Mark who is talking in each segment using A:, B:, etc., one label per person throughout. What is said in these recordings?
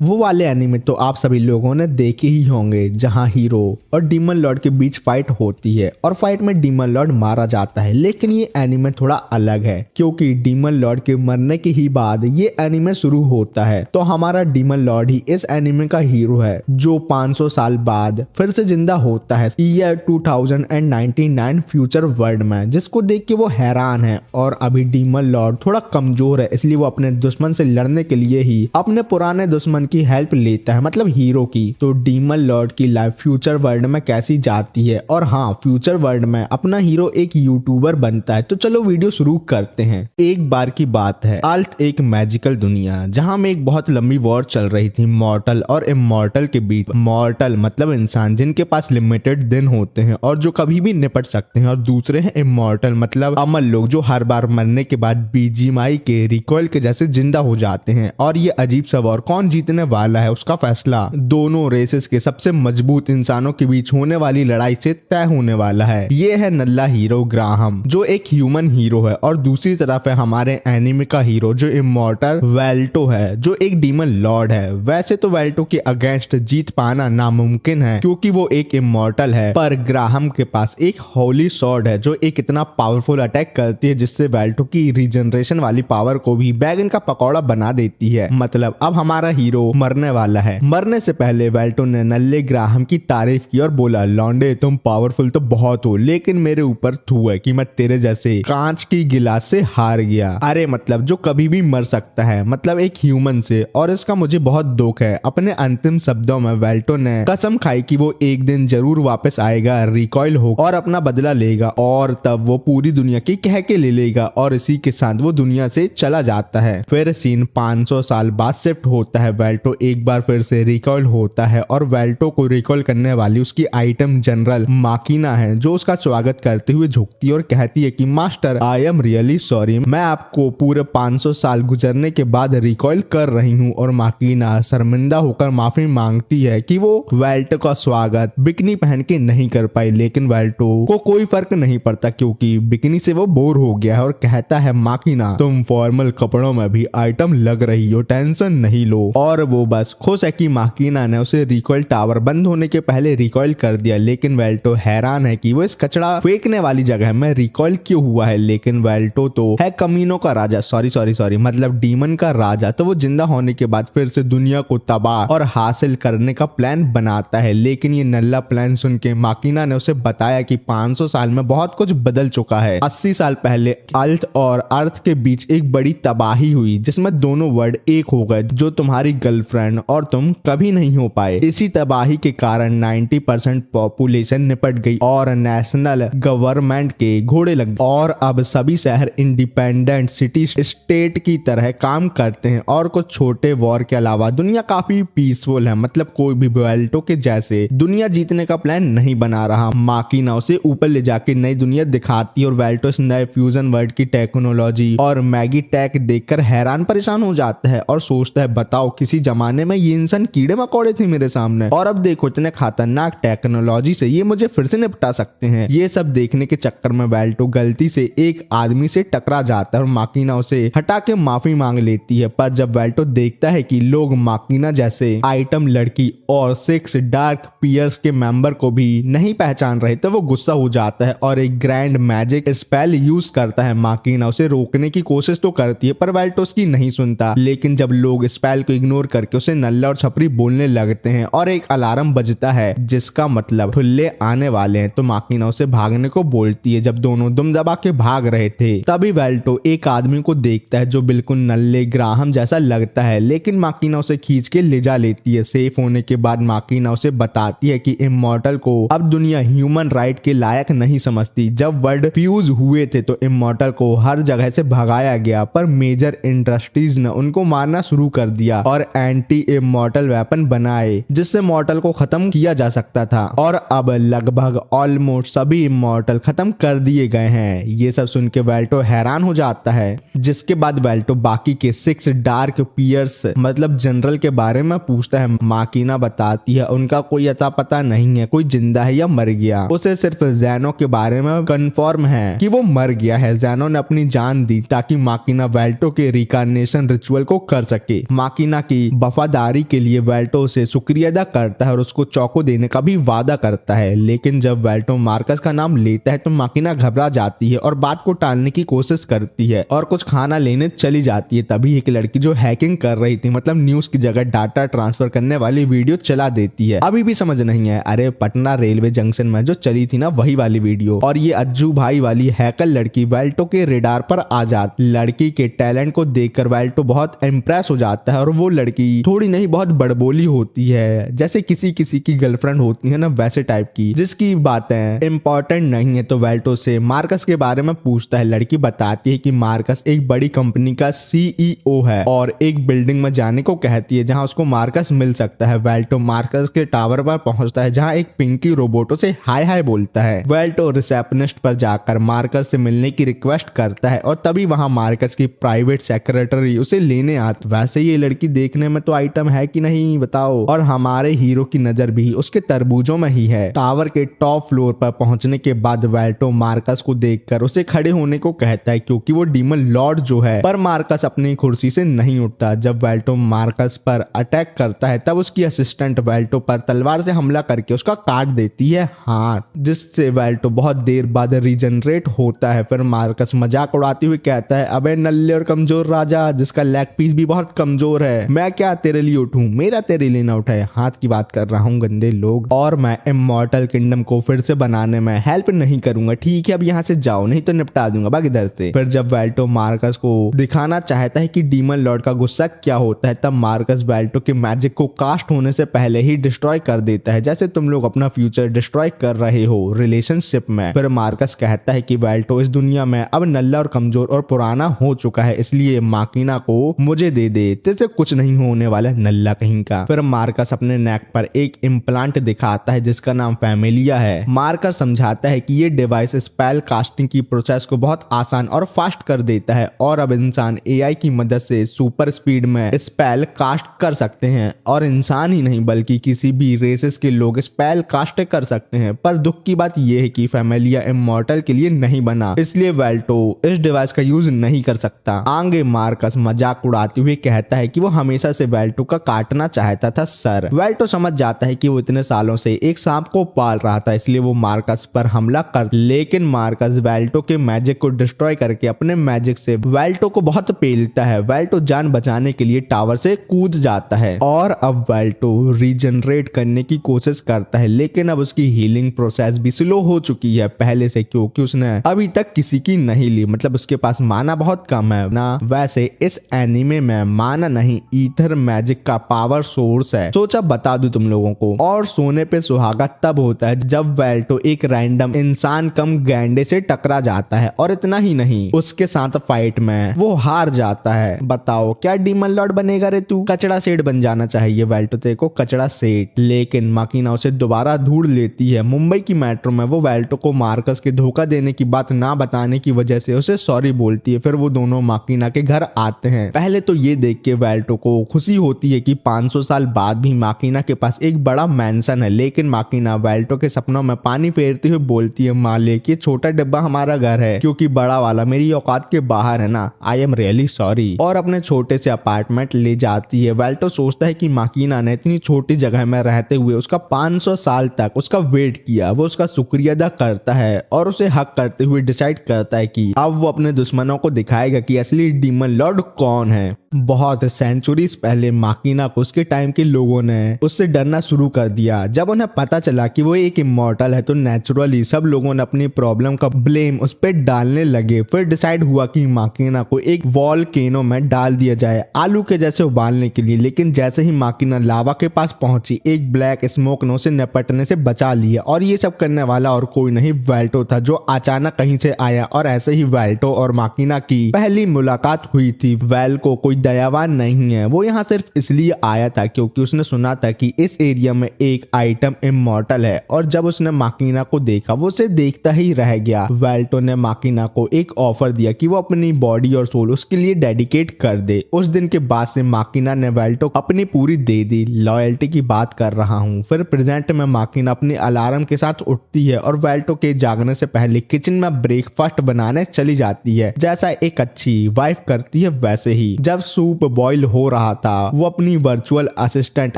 A: वो वाले एनीमे तो आप सभी लोगों ने देखे ही होंगे जहां हीरो और डीमन लॉर्ड के बीच फाइट होती है और फाइट में डीमन लॉर्ड मारा जाता है। लेकिन ये एनीमे थोड़ा अलग है क्योंकि डीमन लॉर्ड के मरने के ही बाद ये एनीमे शुरू होता है। तो हमारा डीमन लॉर्ड ही इस एनीमे का हीरो है जो 500 साल बाद फिर से जिंदा होता है ईयर 2099 फ्यूचर वर्ल्ड में, जिसको देख के वो हैरान है। और अभी डीमन लॉर्ड थोड़ा कमजोर है, इसलिए वो अपने दुश्मन से लड़ने के लिए ही अपने पुराने दुश्मन की हेल्प लेता है, मतलब हीरो की। तो डीमन लॉर्ड की लाइफ फ्यूचर वर्ल्ड में कैसी जाती है, और हाँ, फ्यूचर वर्ल्ड में अपना हीरो एक यूट्यूबर बनता है। तो चलो वीडियो शुरू करते हैं। एक बार की बात है, अर्थ एक मैजिकल दुनिया जहां में एक बहुत लंबी वॉर चल रही थी मॉर्टल और इमॉर्टल के बीच। मॉर्टल मतलब इंसान जिनके पास लिमिटेड दिन होते हैं और जो कभी भी निपट सकते हैं, और दूसरे हैं इमॉर्टल मतलब अमर लोग जो हर बार मरने के बाद बीजीएमआई के रिकॉइल के जैसे जिंदा हो जाते हैं। और ये अजीब सा वॉर कौन जीतने वाला है उसका फैसला दोनों रेसेस के सबसे मजबूत इंसानों के बीच होने वाली लड़ाई से तय होने वाला है। ये है नल्ला हीरो ग्राहम जो एक ह्यूमन हीरो है, और दूसरी तरफ है हमारे एनिमे का हीरो जो इमॉर्टल वेल्टो है जो एक डीमन लॉर्ड है। वैसे तो वेल्टो के अगेंस्ट जीत पाना नामुमकिन है क्योंकि वो एक इमॉर्टल है, पर ग्राहम के पास एक होली सॉर्ड है जो एक इतना पावरफुल अटैक करती है जिससे वेल्टो की रीजनरेशन वाली पावर को भी बैगन का पकौड़ा बना देती है। मतलब अब हमारा हीरो मरने वाला है। मरने से पहले वेल्टो ने नल्ले ग्राहम की तारीफ की और बोला, लॉन्डे तुम पावरफुल तो बहुत हो, लेकिन मेरे ऊपर थू है कि मैं तेरे जैसे कांच की गिलास से हार गया। अरे मतलब जो कभी भी मर सकता है, मतलब एक ह्यूमन से, और इसका मुझे बहुत दुख है। अपने अंतिम शब्दों में वेल्टो ने कसम खाई कि वो एक दिन जरूर वापस आएगा, रिकॉइल हो और अपना बदला लेगा, और तब वो पूरी दुनिया की कह के ले लेगा, और इसी के साथ वो दुनिया से चला जाता है। फिर सीन 500 साल बाद शिफ्ट होता है। वेल्टो एक बार फिर से रिकॉल होता है और वेल्टो को रिकॉल करने वाली उसकी आइटम जनरल माकिना है जो उसका स्वागत करते हुए झुकती है और कहती है कि master I am really sorry, मैं आपको पूरे 500 साल गुजरने के बाद रिकॉल कर रही हूँ। और माकिना शर्मिंदा होकर माफी मांगती है कि वो वेल्टो का स्वागत बिकनी पहन के नहीं कर पाई, लेकिन वेल्टो को कोई फर्क नहीं पड़ता क्योंकि बिकनी से वो बोर हो गया है और कहता है माकिना तुम फॉर्मल कपड़ों में भी आइटम लग रही हो, टेंशन नहीं लो। और वो बस खुश है कि माकिना ने उसे रिकॉइल टावर बंद होने के पहले रिकॉइल कर दिया, लेकिन वेल्टो हैरान है कि वो इस कचड़ा फेंकने वाली जगह में रिकॉइल क्यों हुआ है। लेकिन वेल्टो तो है कमीनों का राजा, सॉरी मतलब डीमन का राजा, तो वो जिंदा होने के बाद फिर से दुनिया को तबाह और हासिल करने का प्लान बनाता है। लेकिन ये नल्ला प्लान सुन के माकिना ने उसे बताया कि 500 साल में बहुत कुछ बदल चुका है। 80 साल पहले अल्ट और अर्थ के बीच एक बड़ी तबाही हुई जिसमें दोनों वर्ल्ड एक हो गए, जो तुम्हारी गर्लफ्रेंड और तुम कभी नहीं हो पाए। इसी तबाही के कारण 90% पॉपुलेशन निपट गई और नेशनल गवर्नमेंट के घोड़े लग गए, और अब सभी शहर इंडिपेंडेंट सिटी स्टेट की तरह काम करते हैं। और कुछ छोटे वॉर के अलावा दुनिया काफी पीसफुल है, मतलब कोई भी वेल्टो के जैसे दुनिया जीतने का प्लान नहीं बना रहा। माकिना उसे ऊपर ले जाके नई दुनिया दिखाती है और वेल्टो इस नए फ्यूजन वर्ल्ड की टेक्नोलॉजी और मैगी टेक देखकर हैरान परेशान हो जाता है और सोचता है बताओ किसी जमाने में ये इंसान कीड़े मकोड़े थे मेरे सामने, और अब देखो इतने खतरनाक टेक्नोलॉजी से ये मुझे फिर से निपटा सकते हैं। ये सब देखने के चक्कर में वेल्टो गलती से एक आदमी से टकरा जाता है और माकिना उसे हटा के माफी मांग लेती है। पर जब वेल्टो देखता है कि लोग माकिना जैसे आइटम लड़की और 6 डार्क पियर्स के मेंबर को भी नहीं पहचान रहे तो वो गुस्सा हो जाता है और एक ग्रैंड मैजिक स्पेल यूज करता है। माकिना उसे रोकने की कोशिश तो करती है पर वेल्टो उसकी नहीं सुनता। लेकिन जब लोग स्पेल को इग्नोर करके उसे नल्ला और छपरी बोलने लगते हैं और एक अलार्म बजता है जिसका मतलब ठुल्ले आने वाले हैं, तो माकिना उसे भागने को बोलती है। जब दोनों दुम दबा के भाग रहे थे तभी वेल्टो एक आदमी को देखता है जो बिल्कुल नल्ले ग्राहम जैसा लगता है, लेकिन माकिना उसे खींच के ले जा लेती है। सेफ होने के बाद माकिना उसे बताती है कि इमॉर्टल को अब दुनिया ह्यूमन राइट के लायक नहीं समझती। जब वर्ल्ड फ्यूज हुए थे तो इमॉर्टल को हर जगह से भगाया गया, पर मेजर इंडस्ट्रीज ने उनको मारना शुरू कर दिया और एंटी इमॉर्टल वेपन बनाए जिससे मॉर्टल को खत्म किया जा सकता था। और अब लगभग ऑलमोस्ट सभी इमॉर्टल खत्म कर दिए गए हैं। ये सब सुन के वेल्टो हैरान हो जाता है, जिसके बाद वेल्टो बाकी के 6 डार्क पियर्स मतलब जनरल के बारे में पूछता है। माकिना बताती है उनका कोई अता पता नहीं है, कोई जिंदा है या मर गया। उसे सिर्फ जैनो के बारे में कंफर्म है कि वो मर गया है। जैनो ने अपनी जान दी ताकि माकिना वेल्टो के रिकार्नेशन रिचुअल को कर सके। माकिना की वफादारी के लिए वेल्टो से शुक्रिया अदा करता है और उसको चौको देने का भी वादा करता है। लेकिन जब वेल्टो मार्कस का नाम लेता है तो माकिना घबरा जाती है और बात को टालने की कोशिश करती है और कुछ खाना लेने चली जाती है। तभी एक लड़की जो हैकिंग कर रही थी, मतलब न्यूज की जगह डाटा ट्रांसफर करने वाली वीडियो चला देती है। अभी भी समझ नहीं है, अरे पटना रेलवे जंक्शन में जो चली थी ना वही वाली वीडियो। और ये अज्जू भाई वाली हैकर लड़की वेल्टो के रेडार पर आ जाती। लड़की के टैलेंट को देखकर वेल्टो बहुत इम्प्रेस हो जाता है और वो लड़की थोड़ी नहीं बहुत बड़बोली होती है, जैसे किसी किसी की गर्लफ्रेंड होती है ना वैसे टाइप की, जिसकी बातें इंपॉर्टेंट नहीं है। तो वेल्टो से मार्कस के बारे में पूछता है। लड़की बताती है कि मार्कस एक बड़ी कंपनी का CEO है और एक बिल्डिंग में जाने को कहती है जहां उसको मार्कस मिल सकता है। वेल्टो मार्कस के टावर पर पहुंचता है जहां एक पिंकी रोबोटो से हाय हाय बोलता है। वेल्टो रिसेप्शनिस्ट पर जाकर मार्कस से मिलने की रिक्वेस्ट करता है और तभी वहां मार्कस की प्राइवेट सेक्रेटरी उसे लेने आती। वैसे ये लड़की देखने में तो आइटम है कि नहीं बताओ, और हमारे हीरो की नजर भी उसके तरबूजों में ही है। टावर के टॉप फ्लोर पर पहुंचने के बाद वेल्टो मार्कस को देखकर उसे खड़े होने को कहता है क्योंकि वो डीमन लॉर्ड जो है, पर मार्कस अपनी कुर्सी से नहीं उठता। जब वेल्टो मार्कस पर अटैक करता है तब उसकी असिस्टेंट वेल्टो पर तलवार से हमला करके उसका काट देती है हाथ, जिससे वेल्टो बहुत देर बाद रीजनरेट होता है। फिर मार्कस मजाक उड़ाते हुए कहता है, अबे नल्ले और कमजोर राजा जिसका लेग पीस भी बहुत कमजोर है, मैं क्या तेरे लिए उठूं, मेरा तेरे लिए ना उठाए, हाथ की बात कर रहा हूँ गंदे लोग। और मैं इमॉर्टल किंगडम को फिर से बनाने में हेल्प नहीं करूंगा, ठीक है अब यहाँ से जाओ नहीं तो निपटा दूंगा बाकी इधर से। फिर जब वेल्टो मार्कस को दिखाना चाहता है कि डीमन लॉर्ड का गुस्सा क्या होता है, तब मार्कस वेल्टो के मैजिक को कास्ट होने से पहले ही डिस्ट्रॉय कर देता है, जैसे तुम लोग अपना फ्यूचर डिस्ट्रॉय कर रहे हो रिलेशनशिप में। फिर मार्कस कहता है कि वेल्टो इस दुनिया में अब नल्ला और कमजोर और पुराना हो चुका है, इसलिए माकिना को मुझे दे दे, तेरे कुछ नहीं होने वाला नल्ला कहीं का। फिर मार्कस अपने नेक पर एक इम्प्लांट दिखाता है जिसका नाम फैमिलिया है। मार्कस समझाता है कि ये डिवाइस स्पेल कास्टिंग की प्रोसेस को बहुत आसान और फास्ट कर देता है और अब इंसान AI की मदद से सुपर स्पीड में स्पेल कास्ट कर सकते हैं, और इंसान ही नहीं बल्कि किसी भी रेसेस के लोग स्पेल कास्ट कर सकते हैं। पर दुख की बात यह है कि फैमिलिया इमॉर्टल के लिए नहीं बना, इसलिए वेल्टो इस डिवाइस का यूज नहीं कर सकता। आगे मार्कस मजाक उड़ाते हुए कहता है कि वो हमेशा से वेल्टो का काटना चाहता था सर। वेल्टो समझ जाता है कि वो इतने सालों से एक सांप को पाल रहा था, इसलिए वो मार्कस पर हमला कर, लेकिन मार्कस वेल्टो के मैजिक को डिस्ट्रॉय करके अपने मैजिक से वेल्टो को बहुत पेलता है। वेल्टो जान बचाने के लिए टावर से कूद जाता है और अब वेल्टो रीजनरेट करने की कोशिश करता है, लेकिन अब उसकी हीलिंग प्रोसेस भी स्लो हो चुकी है पहले से, क्योंकि उसने अभी तक किसी की नहीं ली, मतलब उसके पास माना बहुत कम है ना। वैसे इस एनीमे में माना नहीं ईथर मैजिक का पावर सोर्स है। सोचा बता दूं तुम लोगों को। और सोने पे सुहागा तब होता है जब वेल्टो एक रैंडम इंसान कम गैंडे से टकरा जाता है, और इतना ही नहीं उसके साथ फाइट में वो हार जाता है। बताओ क्या डीमन लॉर्ड बनेगा रे तू, कचड़ा सेठ बन जाना चाहिए वेल्टो तेरे को, कचड़ा सेठ। लेकिन माकिना उसे दोबारा ढूंढ लेती है। मुंबई की मेट्रो में वो वेल्टो को मार्कस के धोखा देने की बात ना बताने की वजह से उसे सॉरी बोलती है। फिर वो दोनों माकिना के घर आते हैं। पहले तो ये देख के वेल्टो को खुशी होती है कि 500 साल बाद भी माकिना के पास एक बड़ा मैंसन है, लेकिन माकिना वेल्टो के सपनों में पानी फेरते हुए बोलती है, मालिक ये छोटा डिब्बा हमारा घर है क्योंकि बड़ा वाला मेरी औकात के बाहर है ना, आई एम रियली सॉरी, और अपने छोटे से अपार्टमेंट ले जाती है। वेल्टो सोचता है कि माकिना ने इतनी छोटी जगह में रहते हुए उसका 500 साल तक उसका वेट किया, वो उसका शुक्रिया अदा करता है और उसे हक करते हुए डिसाइड करता है कि अब वो अपने दुश्मनों को दिखाएगा कि असली डीमन लॉर्ड कौन है। बहुत सेंचुरीज पहले माकिना को उसके टाइम के लोगों ने उससे डरना शुरू कर दिया। जब उन्हें पता चला कि वो एक इमॉर्टल है तो नेचुरली सब लोगों ने अपनी प्रॉब्लम का ब्लेम उस पर डालने लगे। फिर डिसाइड हुआ कि माकिना को एक वॉल्केनो में डाल दिया जाए आलू के जैसे उबालने के लिए, लेकिन जैसे ही माकिना लावा के पास पहुंची एक ब्लैक स्मोक ने उसे निपटने से बचा लिया, और ये सब करने वाला और कोई नहीं वेल्टो था जो अचानक कहीं से आया। और ऐसे ही वेल्टो और माकिना की पहली मुलाकात हुई थी। वेल को कोई दयावान नहीं है, वो यहाँ सिर्फ इसलिए आया था क्योंकि उसने सुना था कि इस एरिया में एक आइटम इमॉर्टल है, और जब उसने माकिना को देखा वो उसे देखता ही रह गया। वेल्टो ने माकिना को एक ऑफर दिया कि वो अपनी बॉडी और सोल उसके लिए डेडिकेट कर दे। उस दिन के बाद से माकिना ने वेल्टो अपनी पूरी दे दी, लॉयल्टी की बात कर रहा हूँ। फिर प्रेजेंट में माकिना अपनी अलार्म के साथ उठती है और वेल्टो के जागने से पहले किचन में ब्रेकफास्ट बनाने चली जाती है, जैसा एक अच्छी वाइफ करती है वैसे ही। जब सूप बॉईल हो रहा था। वो अपनी वर्चुअल असिस्टेंट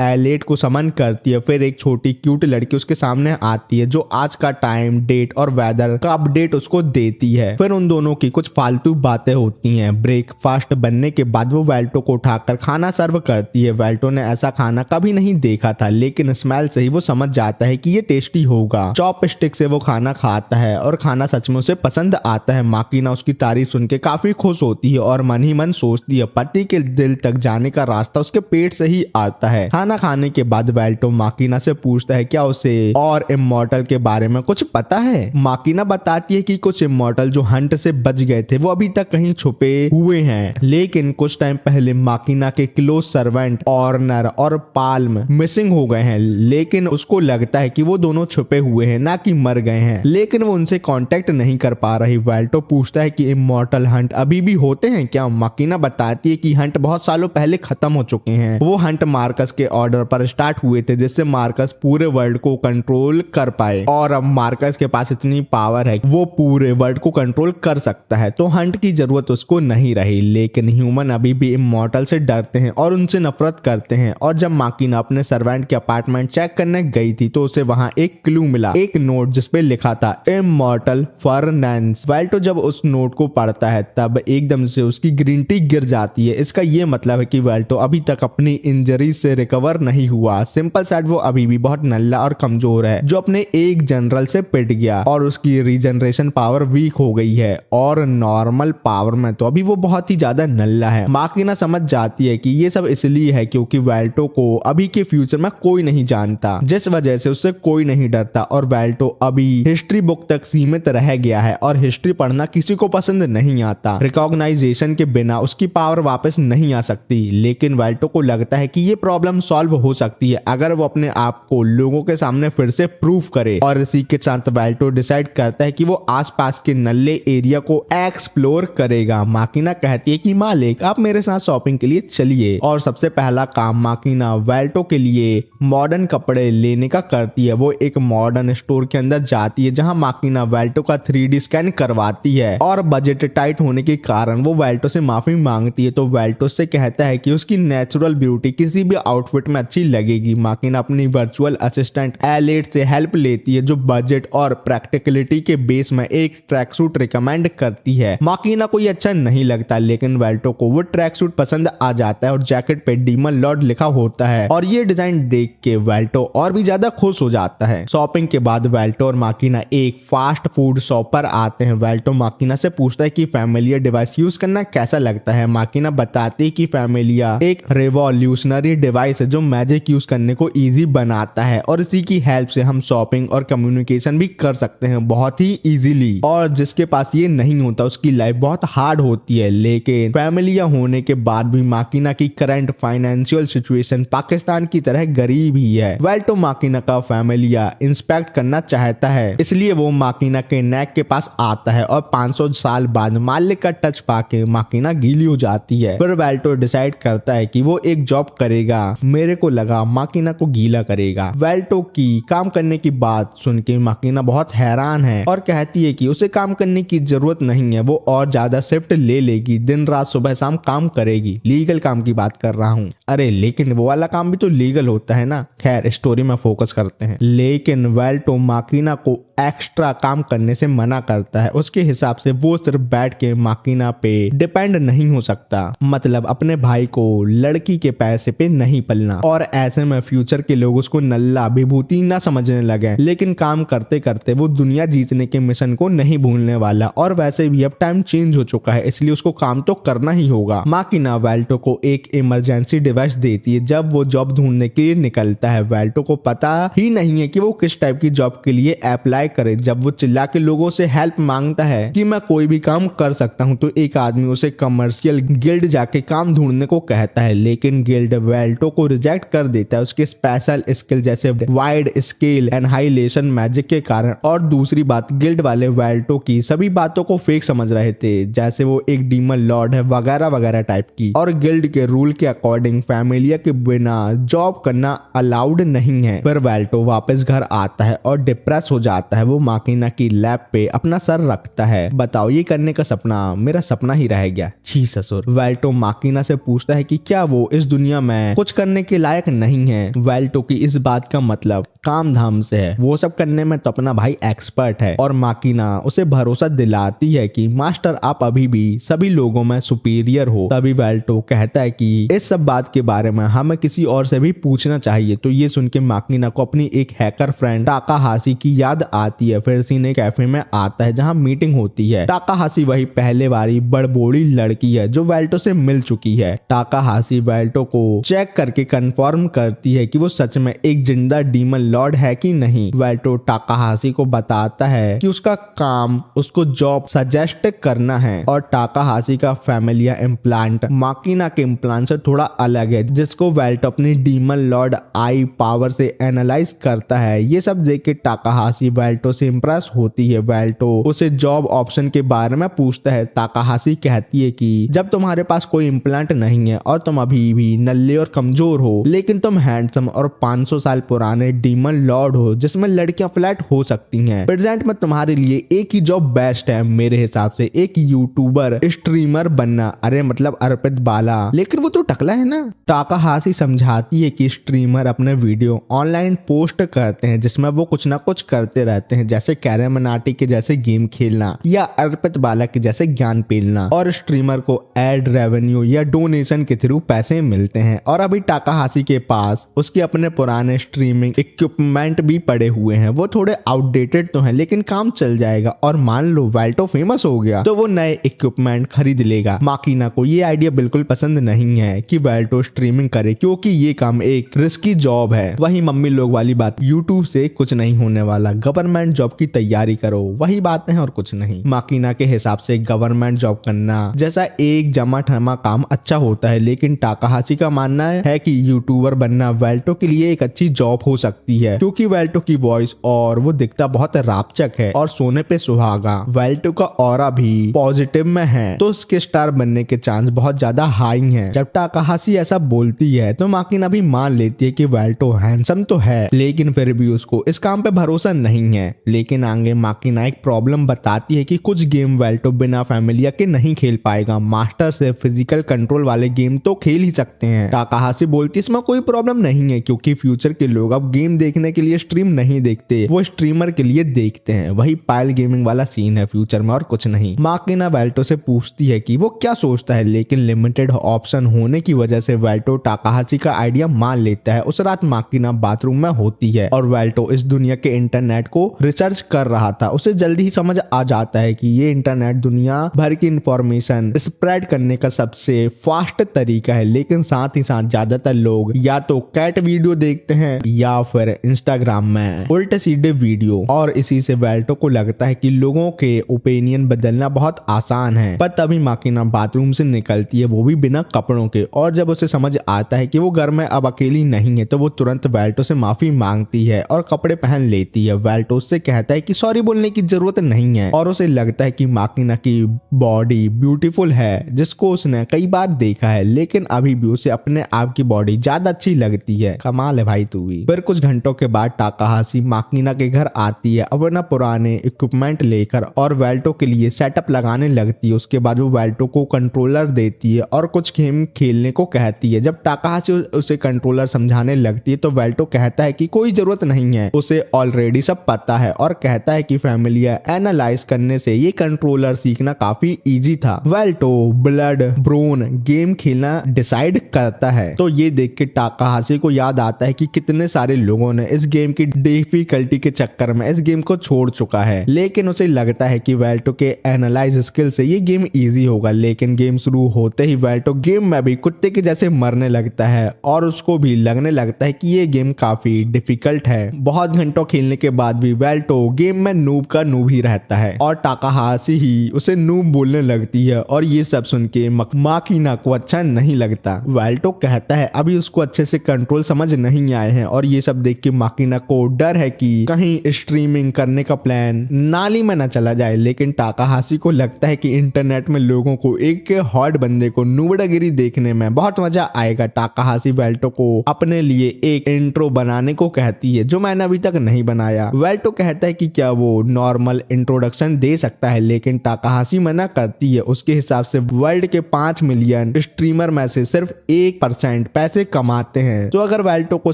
A: एलेट को समन करती है। फिर एक छोटी क्यूट लड़की उसके सामने आती है जो आज का टाइम, डेट और वेदर का अपडेट उसको देती है। फिर उन दोनों की कुछ फालतू बातें होती हैं। ब्रेकफास्ट बनने के बाद वो वेल्टो को उठाकर खाना सर्व करती है। वेल्टो ने ऐसा खाना कभी नहीं देखा था, लेकिन स्मेल से ही वो समझ जाता है कि ये टेस्टी होगा। चॉपस्टिक से वो खाना खाता है और खाना सच में उसे पसंद आता है। माकिना उसकी तारीफ सुन के काफी खुश होती है और मन ही मन सोचती है पति के दिल तक जाने का रास्ता उसके पेट से ही आता है। खाना खाने के बाद वेल्टो माकिना से पूछता है क्या उसे और इमॉर्टल के बारे में कुछ पता है। माकिना बताती है कि कुछ इमॉर्टल जो हंट से बच गए थे वो अभी तक कहीं छुपे हुए हैं, लेकिन कुछ टाइम पहले माकिना के क्लोज सर्वेंट ऑर्नर और पाल्म मिसिंग हो गए हैं। लेकिन उसको लगता है कि वो दोनों छुपे हुए हैं, ना कि मर गए हैं, लेकिन वो उनसे कांटेक्ट नहीं कर पा रही। वेल्टो पूछता है कि इमॉर्टल हंट अभी भी होते हैं क्या। माकिना बताती है कि हंट बहुत सालों पहले खत्म हो चुके हैं। वो हंट मार्कस के ऑर्डर पर स्टार्ट हुए थे जिससे मार्कस पूरे वर्ल्ड को कंट्रोल कर पाए, और अब मार्कस के पास इतनी पावर है वो पूरे वर्ल्ड को कंट्रोल कर सकता है, तो हंट की जरूरत उसको नहीं रही। लेकिन ह्यूमन अभी भी इमॉर्टल से डरते हैं और उनसे नफरत करते हैं। और जब माकिना अपने सर्वेंट के अपार्टमेंट चेक करने गई थी तो उसे वहां एक क्लू मिला, एक नोट जिसपे लिखा था इमॉर्टल फर्नेंस। वेल्टो जब उस नोट को पढ़ता है तब एकदम से उसकी ग्रीन टी गिर जाती है। इसका ये मतलब है कि वेल्टो अभी तक अपनी इंजरी से रिकवर नहीं हुआ। सिंपल सेड वो अभी भी बहुत नल्ला और कमजोर है जो अपने एक जनरल से पिट गया, और उसकी रीजनरेशन पावर वीक हो गई है, और नॉर्मल पावर में तो अभी वो बहुत ही ज्यादा नल्ला है। माकिना समझ जाती है कि ये सब इसलिए है क्योंकि वेल्टो को अभी के फ्यूचर में कोई नहीं जानता, जिस वजह से उससे कोई नहीं डरता, और वेल्टो अभी हिस्ट्री बुक तक सीमित रह गया है और हिस्ट्री पढ़ना किसी को पसंद नहीं आता। रिकॉग्नाइजेशन के बिना उसकी पावर वापस नहीं आ सकती, लेकिन वेल्टो को लगता है कि ये प्रॉब्लम सॉल्व हो सकती है अगर वो अपने आप को लोगों के सामने फिर से प्रूव करे। और इसी के साथ वेल्टो डिसाइड करता है कि वो आसपास के नल्ले एरिया को एक्सप्लोर करेगा। माकिना कहती है कि मालिक आप मेरे साथ शॉपिंग के लिए चलिए, और सबसे पहला काम माकिना वेल्टो के लिए मॉडर्न कपड़े लेने का करती है। वो एक मॉडर्न स्टोर के अंदर जाती है जहां माकिना वेल्टो का 3D स्कैन करवाती है, और बजट टाइट होने के कारण वो वेल्टो से माफी मांगती है। तो वेल्टो से कहता है कि उसकी नेचुरल ब्यूटी किसी भी आउटफिट में अच्छी लगेगी। माकिना अपनी वर्चुअल असिस्टेंट एलेट से हेल्प लेती है जो बजट और प्रैक्टिकलिटी के बेस में एक ट्रैक सूट रिकमेंड करती है। माकिना को ये अच्छा नहीं लगता, लेकिन वेल्टो को वो ट्रैक सूट पसंद आ जाता है और जैकेट पे डीमन लॉर्ड लिखा होता है, और ये डिजाइन देख के वेल्टो और भी ज्यादा खुश हो जाता है। शॉपिंग के बाद वेल्टो और माकिना एक फास्ट फूड शॉप पर आते हैं। वेल्टो माकिना से पूछता है कि फैमिलिया डिवाइस यूज करना कैसा लगता है। माकिना बताती है कि फैमिलिया एक रिवॉल्यूशनरी डिवाइस है जो मैजिक यूज करने को इजी बनाता है, और इसी की हेल्प से हम शॉपिंग और कम्युनिकेशन भी कर सकते हैं बहुत ही इजीली, और जिसके पास ये नहीं होता उसकी लाइफ बहुत हार्ड होती है। लेकिन फैमिलिया होने के बाद भी माकिना की करंट फाइनेंशियल सिचुएशन पाकिस्तान की तरह गरीब ही है। वेल्टो माकिना का फैमिलिया इंस्पेक्ट करना चाहता है, इसलिए वो माकिना के नेक के पास आता है, और 500 साल बाद मालिक का टच पाके माकिना गीली हो जाती है। फिर वेल्टो डिसाइड करता है कि वो एक जॉब करेगा। मेरे को लगा माकिना को गीला करेगा। वेल्टो की काम करने की बात सुन के माकिना बहुत हैरान है और कहती है कि उसे काम करने की जरूरत नहीं है, वो और ज्यादा शिफ्ट ले लेगी, दिन रात सुबह शाम काम करेगी। लीगल काम की बात कर रहा हूँ। अरे लेकिन वो वाला काम भी तो लीगल होता है ना। खैर स्टोरी में फोकस करते हैं। लेकिन वेल्टो माकिना को एक्स्ट्रा काम करने से मना करता है। उसके हिसाब से वो सिर्फ बैठ के माकिना पे डिपेंड नहीं हो सकता, मतलब अपने भाई को लड़की के पैसे पे नहीं पलना, और ऐसे में फ्यूचर के लोग उसको नल्ला विभूति ना समझने लगे। लेकिन काम करते करते वो दुनिया जीतने के मिशन को नहीं भूलने वाला, और वैसे भी अब टाइम चेंज हो चुका है इसलिए उसको काम तो करना ही होगा। माकिना वेल्टो को एक इमरजेंसी डिवाइस देती है जब वो जॉब ढूंढने के लिए निकलता है। वेल्टो को पता ही नहीं है कि वो किस टाइप की जॉब के लिए अप्लाई करे। जब वो चिल्ला के लोगों से हेल्प मांगता है कि मैं कोई भी काम कर सकता हूं, तो एक आदमी उसे कमर्शियल गिल्ड जाके काम ढूंढने को कहता है, लेकिन गिल्ड वेल्टो को रिजेक्ट कर देता है उसके स्पेशल स्किल जैसे वाइड स्केल एनहाइलेशन मैजिक के कारण। और दूसरी बात, गिल्ड वाले वेल्टो की सभी बातों को फेक समझ रहे थे, जैसे वो एक डीमन लॉर्ड है वगैरह वगैरह टाइप की, और गिल्ड के रूल के अकॉर्डिंग फैमिलिया के बिना जॉब करना अलाउड नहीं है। फिर वेल्टो वापस घर आता है और डिप्रेस हो जाता है। वो माकिना की लैब पे अपना सर रखता है। बताओ ये करने का सपना मेरा सपना ही रह गया, छी ससुर। वेल्टो वेल्टो माकिना से पूछता है कि क्या वो इस दुनिया में कुछ करने के लायक नहीं है। वेल्टो की इस बात का मतलब काम धाम से है, वो सब करने में तो अपना भाई एक्सपर्ट है। और माकिना उसे भरोसा दिलाती है कि मास्टर आप अभी भी सभी लोगों में सुपीरियर हो। तभी वेल्टो कहता है कि इस सब बात के बारे में हमें किसी और से भी पूछना चाहिए। तो ये सुन के माकिना को अपनी एक हैकर फ्रेंड टाकाहाशी की याद आती है। फिर सीने कैफे में आता है जहाँ मीटिंग होती है। टाकाहाशी वही पहले वाली बड़बोड़ी लड़की है जो वेल्टो से मिल चुकी है। टाकाहाशी वेल्टो को चेक करके कंफर्म करती है कि वो सच में एक जिंदा डीमन लॉर्ड है कि नहीं। वेल्टो टाकाहाशी को बताता है कि उसका काम उसको जॉब सजेस्ट करना है और टाकाहाशी का फैमिलिया इम्प्लांट माकिना के इम्प्लांट से थोड़ा अलग है, जिसको वेल्टो अपनी डीमन लॉर्ड आई पावर से एनालाइज करता है। ये सब देख के टाकाहाशी वेल्टो से इम्प्रेस होती है। वेल्टो उसे जॉब ऑप्शन के बारे में पूछता है। टाकाहाशी कहती है कि जब तुम्हारे पास कोई इम्प्लांट नहीं है और तुम अभी भी नल्ले और कमजोर हो, लेकिन तुम हैंडसम और 500 साल पुराने डीमन लॉर्ड हो जिसमें लड़कियां फ्लैट हो सकती हैं, प्रेजेंट में तुम्हारे लिए एक ही जॉब बेस्ट है मेरे हिसाब से, एक यूट्यूबर स्ट्रीमर बनना। अरे मतलब अर्पित बाला, लेकिन वो तो टकला है ना। टाकाहाशी समझाती है कि स्ट्रीमर अपने वीडियो ऑनलाइन पोस्ट करते हैं जिसमें वो कुछ ना कुछ करते रहते हैं, जैसे कैरेमनाटी के जैसे गेम खेलना या अर्पित बाला के जैसे ज्ञान पेलना, और स्ट्रीमर को एड रेवेन्यू या डोनेशन के थ्रू पैसे मिलते हैं। और अभी टाकाहाशी के पास उसके अपने पुराने स्ट्रीमिंग इक्विपमेंट भी पड़े हुए हैं। वो थोड़े आउटडेटेड तो हैं लेकिन काम चल जाएगा। और मान लो वेल्टो फेमस हो गया तो वो नए इक्विपमेंट खरीद लेगा। माकिना को ये आइडिया बिल्कुल पसंद नहीं है कि वेल्टो स्ट्रीमिंग करे, क्योंकि ये काम एक रिस्की जॉब है। वही मम्मी लोग वाली बात, यूट्यूब से कुछ नहीं होने वाला, गवर्नमेंट जॉब की तैयारी करो, वही बातें हैं और कुछ नहीं। माकिना के हिसाब से गवर्नमेंट जॉब करना जैसा एक जमा ठमा काम अच्छा होता है, लेकिन टाकाहाशी का मानना है कि यूट्यूबर बनना वेल्टो के लिए एक अच्छी जॉब हो सकती है, क्योंकि वेल्टो की वॉइस और वो दिखता बहुत रापचक है और सोने पे सुहागा। वेल्टो का ऑरा भी पॉजिटिव में है, तो उसके स्टार बनने के चांस बहुत ज्यादा हाई हैं। जब टाकाहाशी ऐसा बोलती है तो माकिना भी मान लेती है कि वेल्टो हैंडसम तो है, लेकिन फिर भी उसको इस काम पे भरोसा नहीं है। लेकिन आगे माकिना एक प्रॉब्लम बताती है कि कुछ गेम वेल्टो बिना फैमिलिया के नहीं खेल पाएगा। मास्टर से फिजिकल कंट्रोल वाले गेम तो खेल ही सकते हैं। टाकाहाशी बोलती है इसमें कोई प्रॉब्लम नहीं है, क्योंकि फ्यूचर के लोग अब गेम देखने के लिए स्ट्रीम नहीं देखते, वो स्ट्रीमर के लिए देखते हैं। वही पायल गेमिंग वाला सीन है फ्यूचर में और कुछ नहीं। माकिना वेल्टो से पूछती है कि वो क्या सोचता है, लेकिन लिमिटेड ऑप्शन होने की वजह से वेल्टो टाकाहाशी का आइडिया मान लेता है। उस रात माकिना बाथरूम में होती है और वेल्टो इस दुनिया के इंटरनेट को रिसर्च कर रहा था। उसे जल्दी ही समझ आ जाता है कि ये इंटरनेट दुनिया भर की इंफॉर्मेशन स्प्रेड करने का सबसे फास्ट तरीका है, लेकिन साथ ही साथ ज्यादातर लोग या तो कैट वीडियो देखते हैं या फिर इंस्टाग्राम में उल्टे सीधे वीडियो, और इसी से वेल्टो को लगता है कि लोगों के ओपिनियन बदलना बहुत आसान है। पर तभी माकिना बाथरूम से निकलती है, वो भी बिना कपड़ों के, और जब उसे समझ आता है कि वो घर में अब अकेली नहीं है तो वो तुरंत वेल्टो से माफी मांगती है और कपड़े पहन लेती है। वेल्टो उससे कहता है कि सॉरी बोलने की जरूरत नहीं है, और उसे लगता है कि माकिना की बॉडी ब्यूटीफुल है जिसको उसने कई बार देखा है, लेकिन अभी भी उसे अपने आप की बॉडी ज्यादा अच्छी लगती है। कमाल है भाई तू भी। फिर कुछ घंटों के बाद टाकाहाशी माकिना के घर आती है अपना पुराने इक्विपमेंट लेकर और वेल्टो के लिए सेटअप लगाने लगती है। उसके बाद वो वेल्टो को कंट्रोलर देती है और कुछ गेम खेलने को कहती है। जब टाकाहाशी उसे कंट्रोलर समझाने लगती है तो वेल्टो कहता है कि कोई जरूरत नहीं है, उसे ऑलरेडी सब पता है, और कहता है कि फैमिलिया एनालाइज करने से ये कंट्रोलर सीखना काफी इजी था। वेल्टो ब्लड ब्रोन गेम खेलना डिसाइड करता है। तो ये देख के टाकाहाशी को याद आता है कि कितने सारे लोगों ने इस गेम की डिफिकल्टी के चक्कर में इस गेम को छोड़ चुका है, लेकिन उसे लगता है कि वेल्टो के एनालाइज स्किल से ये गेम इजी होगा। लेकिन गेम शुरू होते ही वेल्टो गेम में भी कुत्ते के जैसे मरने लगता है और उसको भी लगने लगता है कि ये गेम काफी डिफिकल्ट है। बहुत घंटों खेलने के बाद भी वेल्टो गेम में नूब का नूब ही रहता है और टाकाहाशी ही उसे नूब बोलने लगती है, और ये सब सुन के माकिना को अच्छा नहीं लगता। वेल्टो कहता है अभी उसको अच्छे से कंट्रोल समझ नहीं आए हैं, और ये सब देख के माकिना को डर है कि कहीं स्ट्रीमिंग करने का प्लान नाली में न चला जाए। लेकिन टाकाहाशी को लगता है कि इंटरनेट में लोगों को एक हॉट बंदे को नूबड़ागिरी देखने में बहुत मजा आएगा। टाकाहाशी वेल्टो को अपने लिए एक इंट्रो बनाने को कहती है जो मैंने अभी तक नहीं बनाया। वेल्टो कहता है कि क्या वो नॉर्मल इंट्रोडक्शन दे सकता है, लेकिन टाकाहाशी मना करती है। उसके हिसाब से वर्ल्ड के 5 मिलियन स्ट्रीमर में से सिर्फ 1% पैसे कमाते हैं। तो अगर वेल्टो को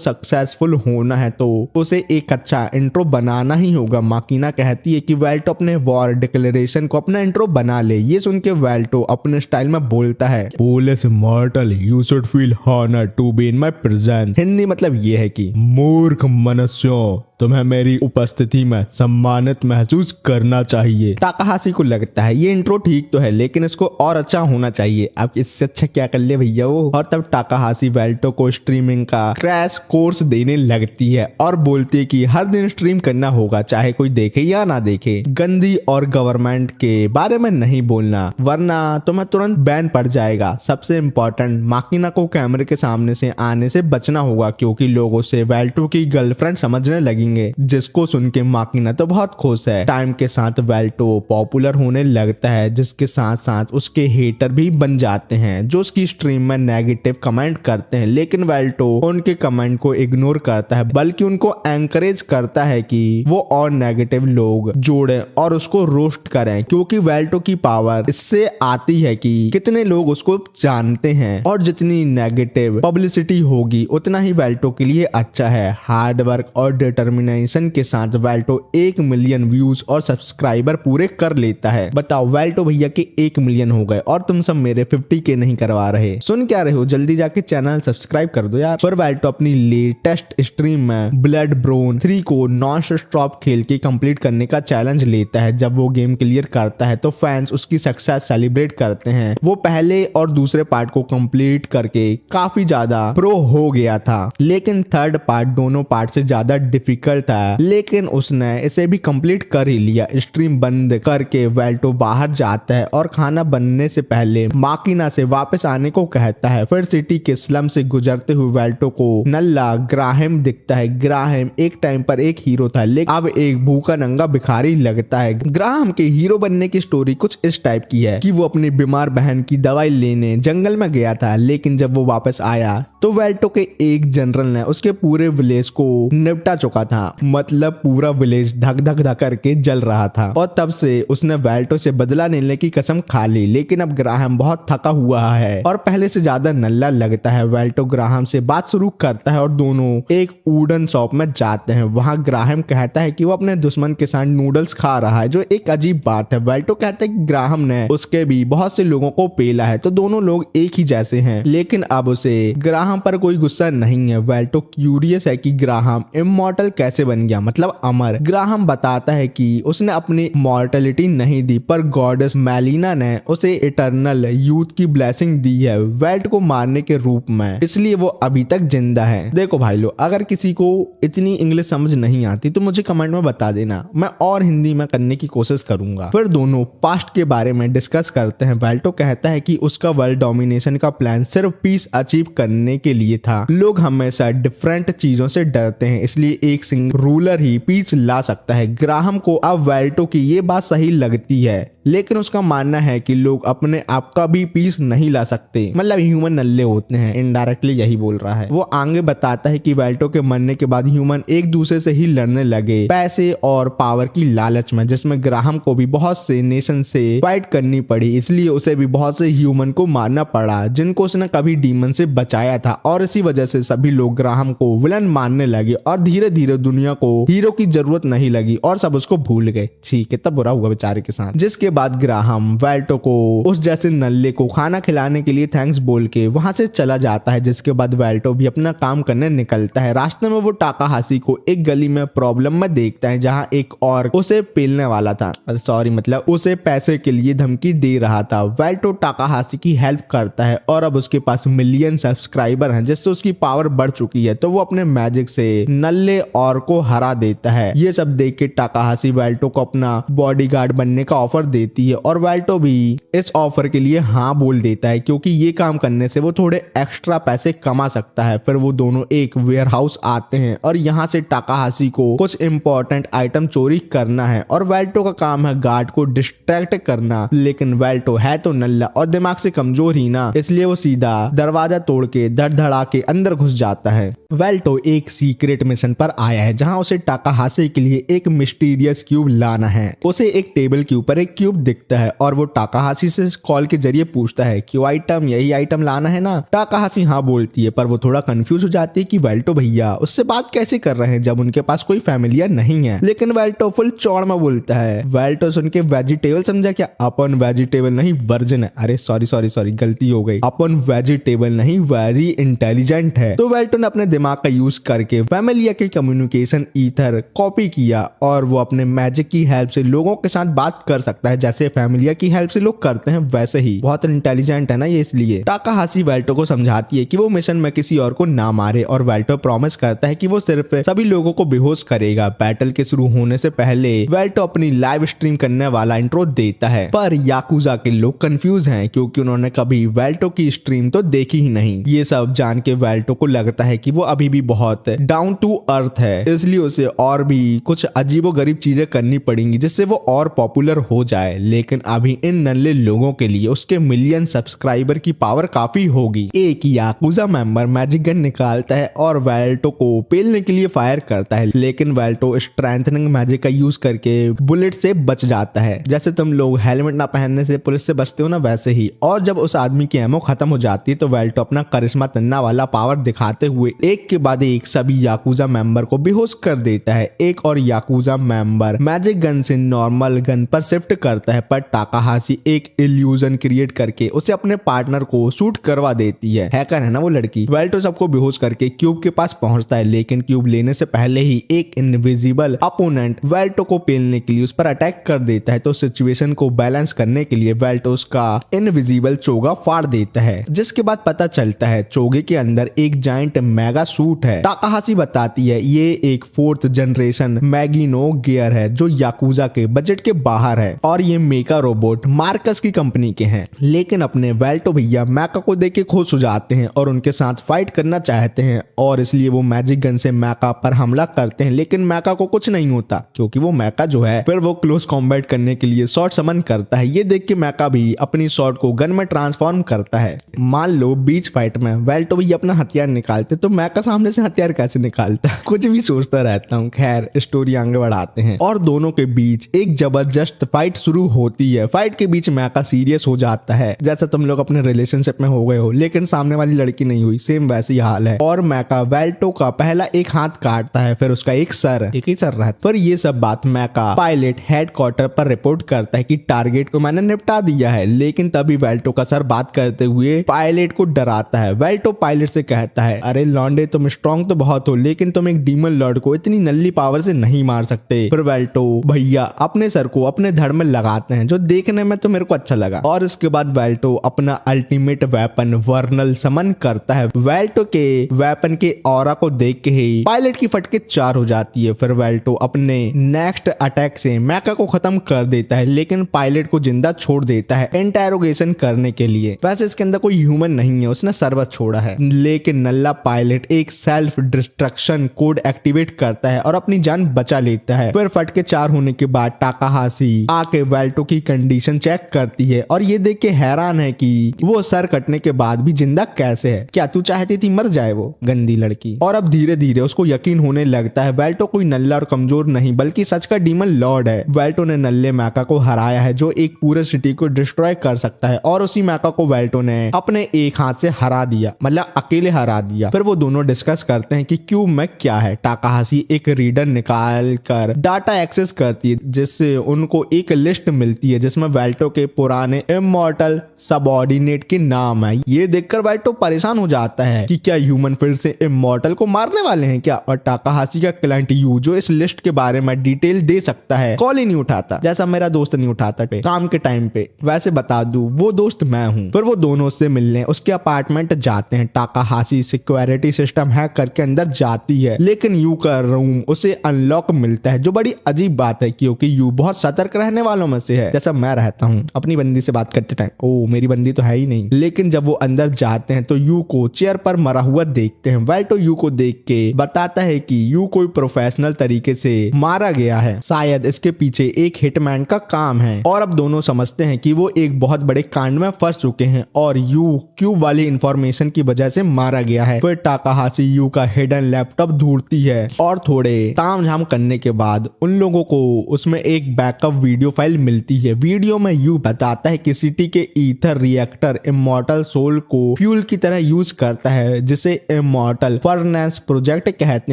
A: सक्सेसफुल होना है तो उसे एक अच्छा इंट्रो बनाना ही होगा। माकिना कहती है कि वेल्टो अपने वॉर डिक्लेरेशन को अपना इंट्रो बना ले। ये सुन के वेल्टो अपने स्टाइल में बोलता है, police immortal, you should feel honour to be in my presence. Hindi मतलब ये है कि मूर्ख मनुष्यों, तुम्हें मेरी उपस्थिति में सम्मानित महसूस करना चाहिए। ताकाहाशी को लगता है ये इंट्रो ठीक तो है लेकिन इसको और अच्छा होना चाहिए। अब इससे अच्छा क्या कर ले भैया वो। और तब ताकाहाशी वेल्टो को स्ट्रीमिंग का क्रैश कोर्स देने लगती है और बोलती है कि हर दिन स्ट्रीम करना होगा चाहे कोई देखे या ना देखे। गंदी और गवर्नमेंट के बारे में नहीं बोलना वरना तुम्हें तुरंत बैन पड़ जाएगा। सबसे इम्पोर्टेंट, माकिना को कैमरे के सामने से आने से बचना होगा क्योंकि लोग उसे वेल्टो की गर्लफ्रेंड समझने लगेंगे, जिसको सुन के माकिना तो बहुत खुश है। टाइम के साथ वेल्टो पॉपुलर होने लगता है जिसके साथ साथ उसके हेटर भी बन जाते हैं जो उसकी स्ट्रीम में नेगेटिव कमेंट करते हैं। लेकिन वेल्टो उनके कमेंट को इग्नोर करता है बल्कि उनको एनकरेज करता है कि वो और नेगेटिव लोग जोड़े और उसको रोस्ट करें क्योंकि वेल्टो की पावर इससे आती है कि कितने लोग उसको जानते हैं और जितनी नेगेटिव पब्लिसिटी होगी उतना ही वेल्टो के लिए अच्छा है। हार्ड वर्क और डिटर्मिनेशन के साथ वेल्टो 1 मिलियन व्यूज और सब्सक्राइबर पूरे कर लेता है। बताओ वेल्टो भैया के 1 मिलियन हो गए और तुम सब मेरे 50 के नहीं करवा रहे। सुन क्या रहे हो, जल्दी जाके चैनल सब्सक्राइब कर दो यार। फिर वेल्टो अपनी लेटेस्ट स्ट्रीम में ब्लड ब्रोन 3 को नॉन स्टॉप खेल के कंप्लीट करने का चैलेंज लेता है। जब वो गेम क्लियर करता है तो फैंस उसकी सक्सेस सेलिब्रेट करते हैं। वो पहले और दूसरे पार्ट को कंप्लीट करके काफी ज्यादा प्रो हो गया था लेकिन थर्ड पार्ट दोनों पार्ट से ज्यादा डिफिकल्ट था, लेकिन उसने इसे भी कंप्लीट कर ही लिया। स्ट्रीम बंद करके वेल्टो बाहर जाता है और खाना बनने से पहले माकिना से वापस आने को कहता है। फिर सिटी के स्लम से गुजरते हुए वेल्टो को नल्ला ग्राहम दिखता है। ग्राहम एक टाइम पर एक हीरो था लेकिन अब एक भूखा नंगा भिखारी लगता है। ग्राहम के हीरो बनने की स्टोरी कुछ इस टाइप की है कि वो अपनी बीमार बहन की दवाई लेने जंगल में गया था लेकिन जब वो वापस आया तो वेल्टो के एक जनरल ने उसके पूरे विलेज को निपटा चुका था। मतलब पूरा विलेज धक धक धक करके जल रहा था और तब से उसने वेल्टो से बदला लेने की कसम खा ली। लेकिन अब ग्राहम बहुत थका हुआ है और पहले से ज्यादा नल्ला लगता है। वेल्टो ग्राहम से बात शुरू करता है और दोनों एक वुडन शॉप में जाते हैं। वहां ग्राहम कहता है कि वो अपने दुश्मन के साथ नूडल्स खा रहा है जो एक अजीब बात है। वेल्टो कहता है कि ग्राहम ने उसके भी बहुत से लोगों को पेला है तो दोनों लोग एक ही जैसे हैं। लेकिन अब उसे ग्राहम पर कोई गुस्सा नहीं है। वेल्टो क्यूरियस है कि ग्राहम इमॉर्टल कैसे बन गया, मतलब अमर। ग्राहम बताता है कि उसने अपनी मॉर्टलिटी नहीं दी पर गॉडेस मेलिना ने उसे इटर्नल यूथ की ब्लेसिंग दी है वेल्ट को मारने के रूप में, इसलिए वो अभी तक जिंदा है। देखो भाई लोग, अगर किसी को इतनी इंग्लिश समझ नहीं आती तो मुझे कमेंट में बता देना, मैं और हिंदी में करने की कोशिश करूंगा। फिर दोनों पास्ट के बारे में डिस्कस करते हैं। वेल्टो कहता है कि उसका वर्ल्ड डोमिनेशन का प्लान सिर्फ पीस अचीव करने के लिए था। लोग हमेशा डिफरेंट चीजों से डरते हैं इसलिए एक सिंगल रूलर ही पीस ला सकता है। ग्राहम को अब वेल्टो की ये बात सही लगती है लेकिन उसका मानना है कि लोग अपने आप का भी पीस नहीं ला सकते, मतलब ह्यूमन नल्ले होते हैं। इनडायरेक्टली यही बोल रहा है। वो आगे बताता है कि वेल्टो के मरने के बाद ह्यूमन एक दूसरे से ही लड़ने लगे पैसे और पावर की लालच में, जिसमें ग्राहम को भी बहुत से नेशन से फाइट करनी पड़ी। इसलिए उसे भी बहुत से ह्यूमन को मारना पड़ा जिनको उसने कभी डीमन से बचाया था और इसी वजह से सभी लोग ग्राहम को विलन मानने लगे और धीरे धीरे दुनिया को हीरो की जरूरत नहीं लगी और सब उसको भूल गए। ठीक, कितना बुरा हुआ बेचारे के साथ। जिसके बाद ग्राहम वेल्टो को उस जैसे नल्ले को खाना खिलाने के लिए थैंक्स बोल के वहां से चला जाता है। जिसके बाद वेल्टो भी अपना काम करने निकलता है। रास्ते में वो ताकाहाशी को एक गली में प्रॉब्लम में देखता है जहां एक और उसे पेलने वाला था, सॉरी मतलब उसे पैसे के लिए धमकी दे रहा था। वेल्टो ताकाहाशी की हेल्प करता है और अब उसके पास मिलियन सब्सक्राइबर हैं जिससे उसकी पावर बढ़ चुकी है तो वो अपने मैजिक से नल्ले और को हरा देता है। ये सब देख के ताकाहाशी वेल्टो को अपना बॉडीगार्ड बनने का ऑफर देती है और वेल्टो भी इस ऑफर के लिए हाँ बोल देता है क्योंकि ये काम करने से वो थोड़े एक्स्ट्रा पैसे कमा सकता है। फिर वो दोनों एक वेयर हाउस आते हैं और यहाँ से ताकाहाशी को कुछ इंपॉर्टेंट आइटम चोरी करना है और वेल्टो का काम है गार्ड को डिस्ट्रैक्ट करना। लेकिन वेल्टो है तो नल्ला और दिमाग से कमजोर ही ना, इसलिए वो सीधा दरवाजा तोड़ के धड़ के अंदर घुस जाता है। वेल्टो एक सीक्रेट मिशन पर आया है जहां उसे ताकाहाशी के लिए एक मिस्टीरियस क्यूब लाना है। उसे एक टेबल के ऊपर एक क्यूब क्यूब दिखता है और वो टाकाहाशी से कॉल के जरिए पूछता है कि आइटम यही आइटम लाना है ना। टाकाहाशी हाँ बोलती है, पर वो थोड़ा कंफ्यूज हो जाती है कि वेल्टो भैया उससे बात कैसे कर रहे हैं जब उनके पास कोई फैमिलियर नहीं है। लेकिन वेल्टो फुल चौड़ में बोलता है। वेल्टो सुन के वेजिटेबल समझा क्या? अपन वेजिटेबल नहीं वर्जिन है। अरे सॉरी गलती हो गई, अपन वेजिटेबल नहीं वेरी इंटेलिजेंट है। तो वेल्टो ने अपने दिमाग का यूज करके फैमिलिया के कम्युनिकेशन ईथर कॉपी किया और वो अपने मैजिक की हेल्प से लोगों के साथ बात कर सकता है जैसे फैमिलिया की हेल्प से लोग करते हैं वैसे ही। बहुत इंटेलिजेंट है ना ये, इसलिए। टाकाहाशी वेल्टो को समझाती है कि वो मिशन में किसी और को ना मारे और वेल्टो प्रॉमिस करता है कि वो सिर्फ सभी लोगों को बेहोश करेगा। बैटल के शुरू होने से पहले वेल्टो अपनी लाइव स्ट्रीम करने वाला इंट्रो देता है, पर याकुजा के लोग कंफ्यूज हैं क्योंकि उन्होंने कभी वेल्टो की स्ट्रीम तो देखी ही नहीं। ये सब जान के वेल्टो को लगता है कि वो अभी भी बहुत डाउन टू अर्थ है, इसलिए उसे और भी कुछ अजीबोगरीब चीजें करनी पड़ेंगी जिससे वो और पॉपुलर हो जाए। लेकिन अभी इन नन्हे लोगों के लिए उसके मिलियन सब्सक्राइबर की पावर काफी होगी। एक याकुजा मेंबर मैजिक गन निकालता है और वेल्टो को पेलने के लिए फायर करता है, लेकिन वेल्टो स्ट्रेंथनिंग मैजिक का यूज करके बुलेट से बच जाता है। जैसे तुम लोग हेलमेट ना पहनने से पुलिस से बचते हो ना, वैसे ही। और जब उस आदमी की एमो खत्म हो जाती है तो वेल्टो अपना करिश्मा तन्ना वाला पावर दिखाते हुए एक के बाद एक सभी याकुजा मेंबर को बेहोश कर देता है। एक और याकुजा मेंबर मैजिक गन से नॉर्मल गन पर शिफ्ट करता है, पर टाकाहाशी एक इल्यूजन क्रिएट करके उसे अपने पार्टनर को शूट करवा देती है। हैकर है ना वो लड़की। वेल्टो सबको बेहोश करके क्यूब के पास पहुंचता है, लेकिन क्यूब लेने से पहले ही एक इनविजिबल अपोनेंट वेल्टो को पेलने के लिए उस पर अटैक कर देता है। तो सिचुएशन को बैलेंस करने के लिए वेल्टो उसका इनविजिबल चोगा फाड़ देता है, जिसके बाद पता चलता है चोगे के अंदर एक जायंट मेगा सूट है। टाकाहाशी बताती है ये एक 4th जनरेशन मैगिनो गियर है जो याकुजा के बजट के बाहर है और ये मेका रोबोट मार्कस की कंपनी के हैं। लेकिन अपने वेल्टो भैया मैका को देख के खुश हो जाते हैं और उनके साथ फाइट करना चाहते हैं और इसलिए वो मैजिक गन से मैका पर हमला करते हैं, लेकिन मैका को कुछ नहीं होता क्योंकि वो मैका जो है फिर वो क्लोज कॉम्बैट करने के लिए शॉट समन करता है। ये देख के मैका भी अपनी शॉट को गन में ट्रांसफॉर्म करता है। मान लो बीच फाइट में वेल्टो भैया अपना हथियार निकालते तो मैका सामने से हथियार कैसे निकालता? कुछ भी सोचता रहता हूँ। खैर स्टोरी आगे बढ़ाते हैं और दोनों के बीच एक जबरदस्त फाइट शुरू होती है। फाइट के बीच मैका सीरियस हो जाता है जैसा तुम लोग अपने रिलेशनशिप में हो गए हो, लेकिन सामने वाली लड़की नहीं हुई, सेम वैसे ही हाल है। और मैका वेल्टो का पहला एक हाथ काटता है, फिर उसका एक ही सर रहता है। पर ये सब बात मैका पायलट हेडक्वार्टर पर रिपोर्ट करता है कि टारगेट को मैंने निपटा दिया है, लेकिन तभी वेल्टो का सर बात करते हुए पायलट को डराता है। वेल्टो पायलट से कहता है अरे लॉन्डे तुम स्ट्रॉन्ग तो बहुत हो, लेकिन तुम एक डीमन लॉर्ड को इतनी नल्ली पावर से नहीं मार सकते। फिर वेल्टो भैया अपने सर को अपने धड़ में लगाते हैं जो देखने में तो मेरे को अच्छा लगा। और इसके बाद वेल्टो अपना अल्टीमेट वेपन वर्नल समन करता है। वेल्टो के वेपन के ऑरा को देख के ही पायलट की फटके 4 हो जाती है। फिर वेल्टो अपने नेक्स्ट अटैक से मैका को खत्म कर देता है, लेकिन पायलट को जिंदा छोड़ देता है इंटेरोगेशन करने के लिए। वैसे इसके अंदर कोई ह्यूमन नहीं है, उसने सर्वत छोड़ा है, लेकिन नल्ला पायलट एक सेल्फ डिस्ट्रक्शन कोड एक्टिवेट करता है और अपनी जान बचा लेता है। फिर फटके 4 होने के बाद टाकाहाशी आके वेल्टो की कंडीशन चेक करती है और ये देख के हैरान है कि वो सर कटने के बाद भी जिंदा कैसे है। क्या तू चाहती थी मर जाए वो गंदी लड़की? और अब धीरे धीरे उसको यकीन होने लगता है वेल्टो कोई नल्ला और कमजोर नहीं बल्कि सच का डीमन लॉर्ड है। वेल्टो ने नल्ले मैका को हराया है जो एक पूरे सिटी को डिस्ट्रॉय कर सकता है, और उसी मैका को वेल्टो ने अपने एक हाथ से हरा दिया, मतलब अकेले हरा दिया। फिर वो दोनों डिस्कस करते हैं कि क्यूब में क्या है। टाकाहाशी एक रीडर निकाल कर डाटा एक्सेस करती है जिससे उनको एक लिस्ट मिलती है जिसमें वेल्टो के पुराने इमॉर्टल सबऑर्डिनेट के नाम है। ये देखकर वेल्टो परेशान हो जाता है कि क्या ह्यूमन फिर से इमॉर्टल को मारने वाले हैं क्या। और टाकाहाशी का क्लाइंट यू जो इस लिस्ट के बारे में डिटेल दे सकता है कॉल ही नहीं उठाता, जैसा मेरा दोस्त नहीं उठाता काम के टाइम पे। वैसे बता दूं वो दोस्त मैं हूँ। फिर वो दोनों से मिलने उसके अपार्टमेंट जाते हैं। टाकाहाशी सिक्योरिटी सिस्टम हैक करके अंदर जाती है, लेकिन यू का रूम उसे अनलॉक मिलता है जो बड़ी अजीब बात है क्योंकि यू बहुत सतर्क रहने वालों में से है जैसा मैं रहता हूँ अपनी बंदी से बात करते टाइम। ओ मेरी बंदी तो है ही नहीं। लेकिन जब वो अंदर जाते हैं तो यू को चेयर पर मरा हुआ देखते हैं। वेल्टो यू को देख के बताता है कि यू कोई प्रोफेशनल तरीके से मारा गया है, शायद इसके पीछे एक हिटमैन का काम है। और अब दोनों समझते हैं कि वो एक बहुत बड़े कांड में फंस चुके हैं और यू क्यूब वाली इंफॉर्मेशन की वजह से मारा गया है। फिर टाकाहाशी यू का हिडन लैपटॉप ढूंढती है और थोड़े तामझाम करने के बाद उन लोगों को उसमें एक बैकअप वीडियो फाइल मिलती है। वीडियो में यू बताता है कि सिटी के ईथर रिएक्टर इमॉर्टल सोल को फ्यूल की तरह यूज करता है, जिसे इमॉर्टल फर्नेस प्रोजेक्ट कहते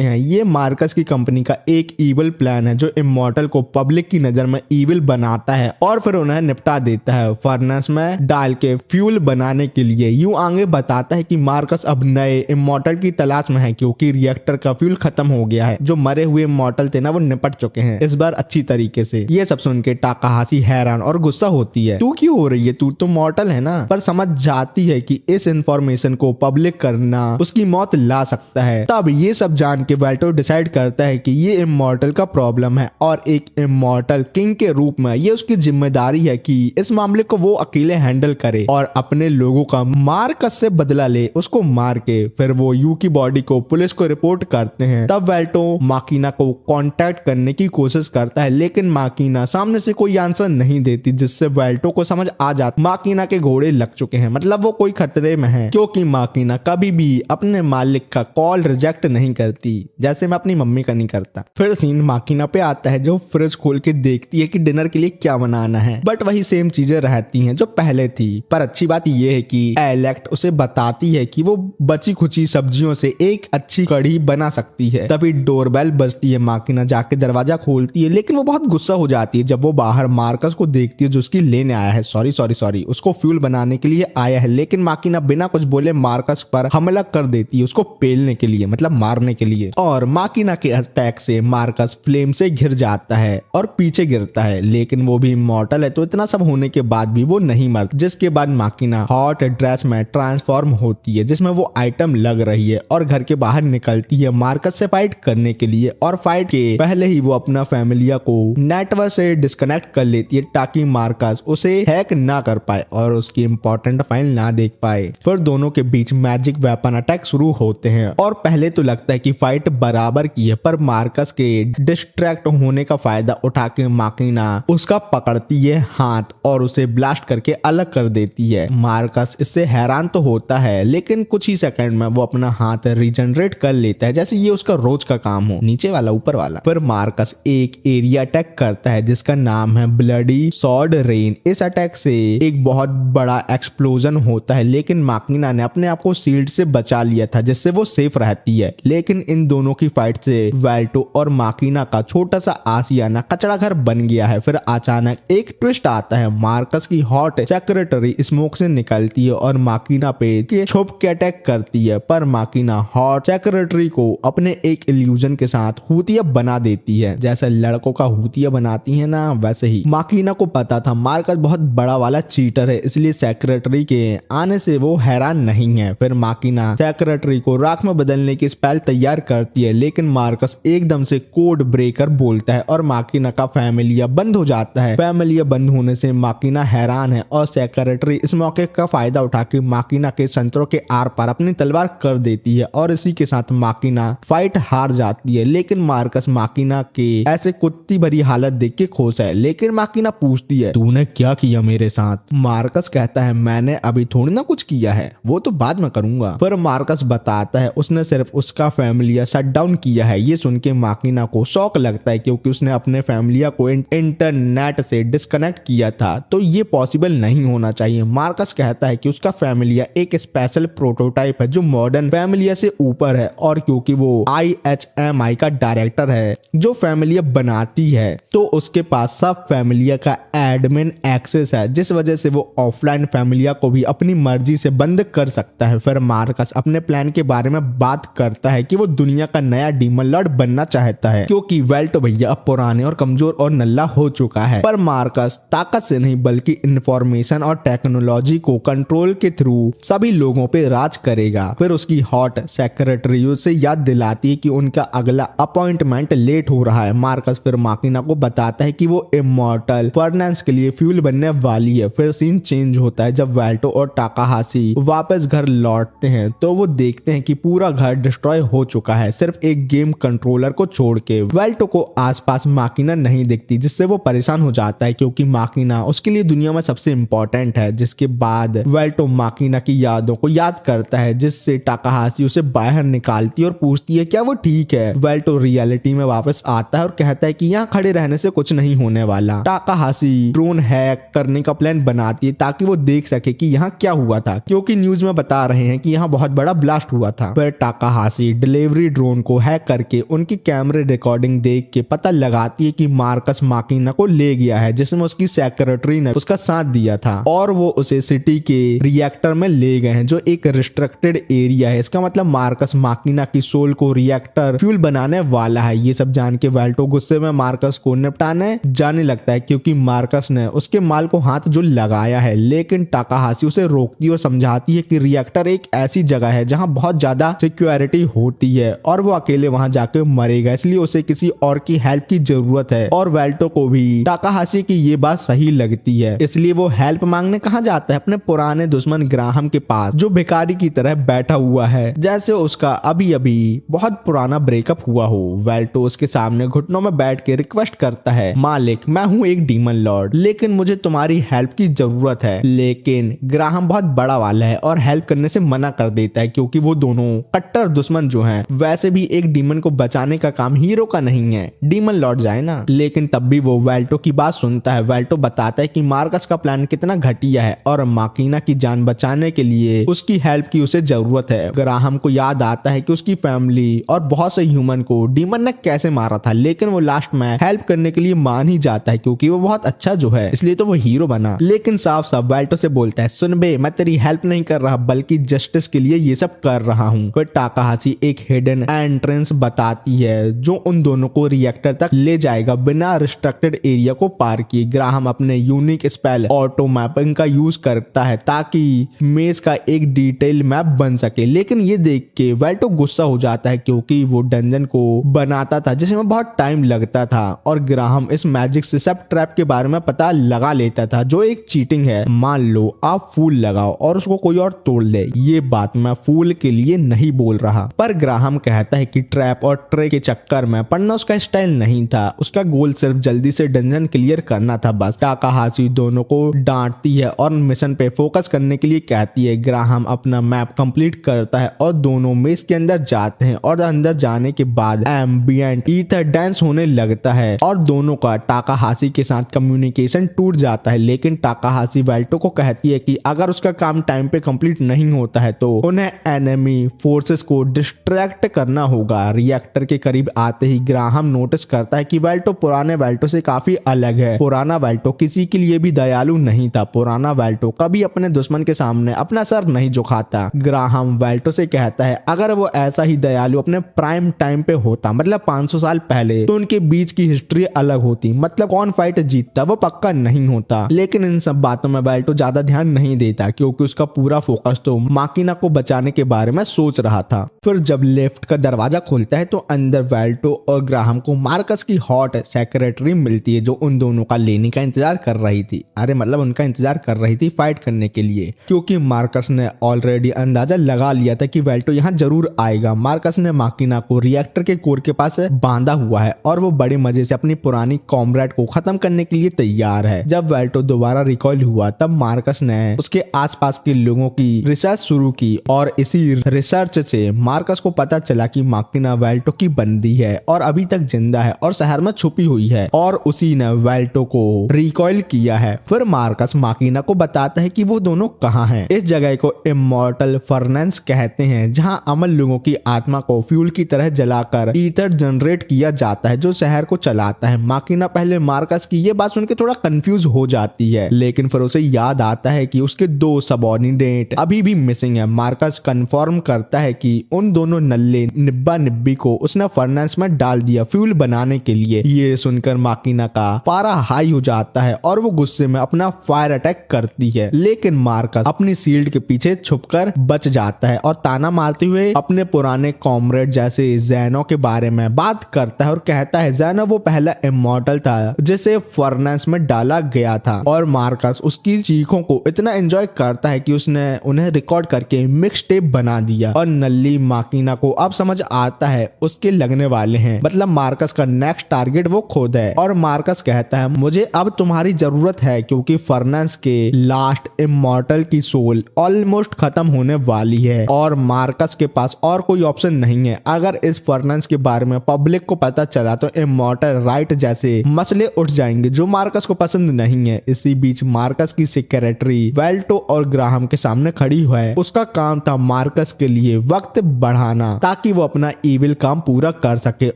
A: हैं। ये मार्कस की कंपनी का एक इविल प्लान है जो इमॉर्टल को पब्लिक की नजर में इविल बनाता है और फिर उन्हें निपटा देता है फर्नेस में डाल के फ्यूल बनाने के लिए। यू आगे बताता है कि मार्कस अब नए इमॉर्टल की तलाश में है क्योंकि रिएक्टर का फ्यूल खत्म हो गया है। जो मरे हुए इमॉर्टल थे ना वो निपट चुके हैं इस बार अच्छी तरीके से। ये सब सुन के टाकाहाशी हैरान और गुस्सा होती है। तू क्यों हो रही है, तू तो मॉर्टल है ना। पर समझ जाती है कि इस इंफॉर्मेशन को पब्लिक करना उसकी मौत ला सकता है। तब ये सब जान के वाल्टो डिसाइड करता है कि ये इमॉर्टल का प्रॉब्लम है और एक इमॉर्टल किंग के रूप में ये उसकी जिम्मेदारी है कि इस मामले को वो अकेले हैंडल करे और अपने लोगों का मार्कस से बदला ले, उसको मार के। फिर वो यू की बॉडी को पुलिस को रिपोर्ट करते हैं। तब वाल्टो माकीना को कांटेक्ट करने की कोशिश करता है लेकिन माकीना सामने से कोई आंसर नहीं देती, जिससे वाल्टो को समझ आ जाता माकीना के घोड़े लग चुके हैं, मतलब वो कोई खतरे में है, क्योंकि माकीना कभी भी अपने मालिक का कॉल रिजेक्ट नहीं करती, जैसे मैं अपनी मम्मी का नहीं करता। फिर सीन माकीना पे आता है जो फ्रिज खोल के देखती है कि डिनर के लिए क्या बनाना है, बट वही सेम चीजें रहती हैं जो पहले थी। पर अच्छी बात यह है कि एलेक्ट उसे बताती है कि वो बची खुची सब्जियों से एक अच्छी कढ़ी बना सकती है। तभी डोरबेल बजती है, माकीना जाके दरवाजा खोलती है लेकिन वो बहुत गुस्सा हो जाती है जब वो बाहर मार्कस को देखती है जो उसकी लेने आया है, सॉरी उसको फ्यूल बनाने के लिए आया है। लेकिन माकीना बिना कुछ बोले मार्कस पर हमला कर देती है, उसको पेलने के लिए, मतलब मारने के लिए। और माकीना के अटैक से मार्कस फ्लेम से घिर जाता है और पीछे गिरता है, लेकिन वो भी इमॉर्टल है तो इतना सब होने के बाद भी वो नहीं मरता। जिसके बाद माकीना हॉट ड्रेस में ट्रांसफॉर्म होती है जिसमें वो आइटम लग रही है और घर के बाहर निकलती है मार्कस से फाइट करने के लिए। और फाइट के पहले ही वो अपना फैमिलिया को नेटवर्क से डिस्कनेक्ट कर लेती है ताकि मार्कस उसे हैक ना कर पाए और उसकी इंपॉर्टेंट फाइल ना देख पाए। फिर दोनों के बीच मैजिक वेपन अटैक शुरू होते हैं और पहले तो लगता है कि फाइट बराबर की है, पर मार्कस के डिस्ट्रैक्ट होने का फायदा उठा के माकीना उसका पकड़ती है हाथ और उसे ब्लास्ट करके अलग कर देती है। मार्कस इससे हैरान तो होता है लेकिन कुछ ही सेकंड में वो अपना हाथ रीजनरेट कर लेता है जैसे ये उसका रोज का काम हो, नीचे वाला ऊपर वाला। फिर मार्कस एक एरिया अटैक करता है जिसका नाम है ब्लडी सॉर्ड रेन। इस अटैक से एक बहुत बड़ा एक्सप्लोजन होता है लेकिन माकीना ने अपने आप को शील्ड से बचा लिया था जिससे वो सेफ रहती है। लेकिन इन दोनों की फाइट से वाल्टो और माकीना का छोटा सा आशियाना कचड़ा घर बन गया है। फिर अचानक एक ट्विस्ट आता है, मार्कस की हॉट सेक्रेटरी स्मोक से निकलती है और माकीना पे छुप के अटैक करती है, पर माकीना हॉट सेक्रेटरी को अपने एक इल्यूजन के साथ हुतिया बना देती है, जैसे लड़कों का हुतिया बनाती है ना वैसे ही। माकीना को पता था मार्कस बहुत बड़ा वाला चीटर है, इसलिए सेक्रेटरी के आने से वो हैरान नहीं है। फिर माकीना सेक्रेटरी को राख में बदलने की स्पेल तैयार करती है लेकिन मार्कस एकदम से कोड ब्रेकर बोलता है और माकीना का फैमिलिया बंद हो जाता है। फैमिलिया बंद होने से माकीना हैरान है और सेक्रेटरी इस मौके का फायदा उठा के माकीना के संतरों के आर पार अपनी तलवार कर देती है और इसी के साथ माकीना फाइट हार जाती है। लेकिन मार्कस माकीना के ऐसे कुत्ती भरी हालत देख के खुश है, लेकिन माकीना पूछती है तूने क्या किया मेरे साथ। मार्कस कहता है मैंने अभी थोड़ी ना कुछ किया है, वो तो बाद में करूंगा। फिर मार्कस बताता है उसने सिर्फ उसका फैमिलिया शट डाउन किया है। ये सुन के माकीना को शौक लगता है क्योंकि उसने अपने फैमिलिया को इंटरनेट से डिस्कनेक्ट किया था, तो ये पॉसिबल नहीं होना चाहिए। मार्कस कहता है कि उसका फैमिलिया एक स्पेशल प्रोटोटाइप है जो मॉडर्न फैमिलिया से ऊपर है और क्योंकि वो IHMI का डायरेक्टर है जो फैमिलिया बनाती है तो उसके पास सब फैमिलिया का एडमिन एक्सेस है, जिस वजह से वो ऑफलाइन फैमिलिया को भी अपनी मर्जी से बंद कर सकता है। फिर मार्कस अपने प्लान के बारे में बात करता है कि वो दुनिया का नया डीमन लॉर्ड बनना चाहता है क्योंकि वाल्टो भैया अब पुराने और कमजोर और नल्ला हो चुका है। पर मार्कस ताकत से नहीं बल्कि इंफॉर्मेशन और टेक्नोलॉजी को कंट्रोल के थ्रू सभी लोगों पे राज करेगा। फिर उसकी हॉट सेक्रेटरी उसे याद दिलाती है कि उनका अगला अपॉइंटमेंट लेट हो रहा है। मार्कस फिर माकीना को बताता है कि वो इमॉर्टल फर्नेस के लिए फ्यूल बनने वाली है। फिर सीन चेंज होता है जब वाल्टो और टाकाहाशी वापस घर लौटते हैं तो वो देखते हैं कि पूरा घर डिस्ट्रॉय हो चुका है, सिर्फ एक गेम कंट्रोलर को छोड़ के। वाल्टो को आसपास माकीना नहीं दिखती जिससे वो परेशान हो जाता है क्योंकि माकीना उसके लिए दुनिया में सबसे इंपॉर्टेंट है। जिसके बाद वाल्टो माकीना की यादों को याद करता है जिससे टाकाहाशी उसे बाहर निकालती और पूछती है क्या वो ठीक है। वाल्टो रियलिटी में वापस आता है और कहता है कि यहाँ खड़े रहने से कुछ नहीं होने वाला। था। टाकाहाशी ड्रोन हैक करने का प्लान बनाती है ताकि वो देख सके कि यहाँ क्या हुआ था, क्योंकि न्यूज में बता रहे हैं कि यहाँ बहुत बड़ा ब्लास्ट हुआ था। पर टाकाहाशी डिलीवरी ड्रोन को हैक करके उनकी कैमरे रिकॉर्डिंग देख के पता लगाती है कि मार्कस माकिना को ले गया है, जिसमें उसकी सेक्रेटरी ने उसका साथ दिया था और वो उसे सिटी के रिएक्टर में ले गए हैं, जो एक रिस्ट्रिक्टेड एरिया है। इसका मतलब मार्कस माकिना की सोल को रिएक्टर फ्यूल बनाने वाला है। ये सब जान के वाल्टो गुस्से में मार्कस को निपटाने जाने लगता है, क्योंकि मार्कस ने उसके माल को हाथ जो लगाया है। लेकिन टाकाहाशी उसे रोकती है और समझाती है कि रिएक्टर एक ऐसी जगह है जहां बहुत ज्यादा सिक्योरिटी होती है और वो अकेले वहां जाकर मरेगा, इसलिए उसे किसी और की हेल्प की जरूरत है। और वाल्टो को भी टाकाहाशी की ये बात सही लगती है, इसलिए वो हेल्प मांगने कहाँ जाता है? अपने पुराने दुश्मन ग्राहम के पास, जो भिखारी की तरह बैठा हुआ है, जैसे उसका अभी अभी बहुत पुराना ब्रेकअप हुआ हो। वाल्टो उसके सामने घुटनों में बैठ के रिक्वेस्ट करता है, मालिक मैं हूँ एक डीमन लॉर्ड, लेकिन मुझे तुम्हारी हेल्प की जरूरत है। लेकिन ग्राहम बहुत बड़ा वाला है और हेल्प करने से मना कर देता है, क्योंकि वो दोनों कट्टर दुश्मन जो हैं। वैसे भी एक डीमन को बचाने का काम हीरो का नहीं है, डीमन लॉर्ड जाए ना। लेकिन तब भी वो वाल्टो की बात सुनता है। वाल्टो बताता है कि मार्कस का प्लान कितना घटिया है और माकिना की जान बचाने के लिए उसकी हेल्प की उसे जरूरत है। ग्राहम को याद आता है कि उसकी फैमिली और बहुत से ह्यूमन को डीमन ने कैसे मारा था, लेकिन वो लास्ट में हेल्प करने के लिए मान ही जाता है, क्योंकि वो बहुत अच्छा जो है, इसलिए तो वो हीरो बना। लेकिन साफ साफ वाल्टो से बोलता है, सुन बे, मैं तेरी हेल्प नहीं कर रहा, बल्कि जस्टिस के लिए ये सब कर रहा हूँ। फिर टाकाहाशी एक हिडन एंट्रेंस बताती है जो उन दोनों को रिएक्टर तक ले जाएगा बिना रिस्ट्रिक्टेड एरिया को पार किए। ग्राहम अपने यूनिक स्पेल ऑटो मैपिंग का यूज करता है ताकि मेज का एक डिटेल मैप बन सके। लेकिन ये देख के वाल्टो गुस्सा हो जाता है, क्योंकि वो डंजन को बनाता था जिसमें बहुत टाइम लगता था और ग्राहम इस मैजिक से सब ट्रैप के बारे में पता लगा लेता था, जो एक चीटिंग है। मान लो आप फूल लगाओ और उसको कोई और तोड़ ले, ये बात मैं फूल के लिए नहीं बोल रहा। पर ग्राहम कहता है कि ट्रैप और ट्रे के चक्कर में पढ़ना उसका स्टाइल नहीं था, उसका गोल सिर्फ जल्दी से डंजन क्लियर करना था बस। टाकाहाशी दोनों को डांटती है और मिशन पे फोकस करने के लिए कहती है। ग्राहम अपना मैप कंप्लीट करता है और दोनों मेज के अंदर जाते हैं और अंदर जाने के बाद एम्बिएंट ईथर डांस होने लगता है और दोनों का टाकाहाशी के साथ कम्युनिकेशन टूट जाता है। लेकिन टाकाहाशी वाल्टो को कहती है कि अगर उसका काम टाइम पे कंप्लीट नहीं होता है तो उन्हें एनिमी फोर्सेस को डिस्ट्रैक्ट करना होगा। रिएक्टर के करीब आते ही ग्राहम नोटिस करता है कि वाल्टो पुराने वाल्टो से काफी अलग है। पुराना वाल्टो किसी के लिए भी दयालु नहीं था। पुराना वाल्टो कभी अपने दुश्मन के सामने अपना सर नहीं झुकाता। ग्राहम वाल्टो से कहता है अगर वो ऐसा ही दयालु अपने प्राइम टाइम पे होता, मतलब 500 साल पहले, तो उनके बीच की हिस्ट्री अलग होती, मतलब कौन फाइट जीतता वो पक्का नहीं होता। लेकिन इन सब बातों में वाल्टो ज्यादा ध्यान नहीं देता, क्योंकि उसका पूरा फोकस तो माकिना को बचाने के बारे में सोच रहा था। फिर जब लेफ्ट का दरवाजा खोलता है तो अंदर वाल्टो और ग्राहम को मार्कस की हॉट सेक्रेटरी मिलती है, जो उन दोनों का लेने का इंतजार कर रही थी। अरे मतलब उनका इंतजार कर रही थी फाइट करने के लिए, क्योंकि मार्कस ने ऑलरेडी अंदाजा लगा लिया था कि वाल्टो यहाँ जरूर आएगा। मार्कस ने माकिना को रिएक्टर के कोर के पास बांधा हुआ है और वो बड़े मजे से अपनी पुरानी कॉमरेड को खत्म करने के लिए तैयार है। जब वाल्टो दोबारा रिकॉल हुआ तब मार्कस ने उसके आसपास के लोगों की रिसर्च शुरू की और इसी रिसर्च से मार्कस को पता चला कि माकिना वाल्टो की बंदी है और अभी तक जिंदा है और शहर में छुपी हुई है और उसी ने वाल्टो को रिकॉइल किया है। फिर मार्कस माकिना को बताता है कि वो दोनों कहाँ हैं। इस जगह को इमॉर्टल फर्नेंस कहते हैं, जहाँ अमर लोगों की आत्मा को फ्यूल की तरह जलाकर ईथर जनरेट किया जाता है जो शहर को चलाता है। माकिना पहले मार्कस की ये बात सुनकर थोड़ा कंफ्यूज हो जाती है, लेकिन फिर उसे याद आता है कि उसके 2 सबऑर्डिनेट अभी भी मिसिंग है। मार्कस कंफर्म करता है कि उन दोनों नल्ले निब्बा निब्बी को उसने फर्नेंस में डाल दिया फ्यूल बनाने के लिए। ये सुनकर माकिना का पारा हाई हो जाता है और वो गुस्से में अपना फायर अटैक करती है, लेकिन मार्कस अपनी शील्ड के पीछे छुपकर बच जाता है और ताना मारते हुए अपने पुराने कॉमरेड जैसे ज़ेनो के बारे में बात करता है और कहता है ज़ेनो वो पहला इमॉर्टल था जिसे फर्नेंस में डाला गया था। और मार्कस उसकी चीखों को इतना एंजॉय करता है कि उसने उन्हें रिकॉर्ड करके मिक्स टेप बना दिया। और नल्ली माकिना को अब समझ आता है उसके लगने वाले हैं, मतलब मार्कस का नेक्स्ट टारगेट वो खुद है। और मार्कस कहता है मुझे अब तुम्हारी जरूरत है, क्योंकि फर्नेंस के लास्ट इमॉर्टल की सोल ऑलमोस्ट खत्म होने वाली है और मार्कस के पास और कोई ऑप्शन नहीं है। अगर इस फर्नेंस के बारे में पब्लिक को पता चला तो इमॉर्टल राइट जैसे मसले उठ रिपोर्ट्स जाएंगे जो मार्कस को पसंद नहीं है। इसी बीच मार्कस की सेक्रेटरी वेल्टो और ग्राहम के सामने खड़ी है। उसका काम था मार्कस के लिए वक्त बढ़ाना ताकि वो अपना इविल काम पूरा कर सके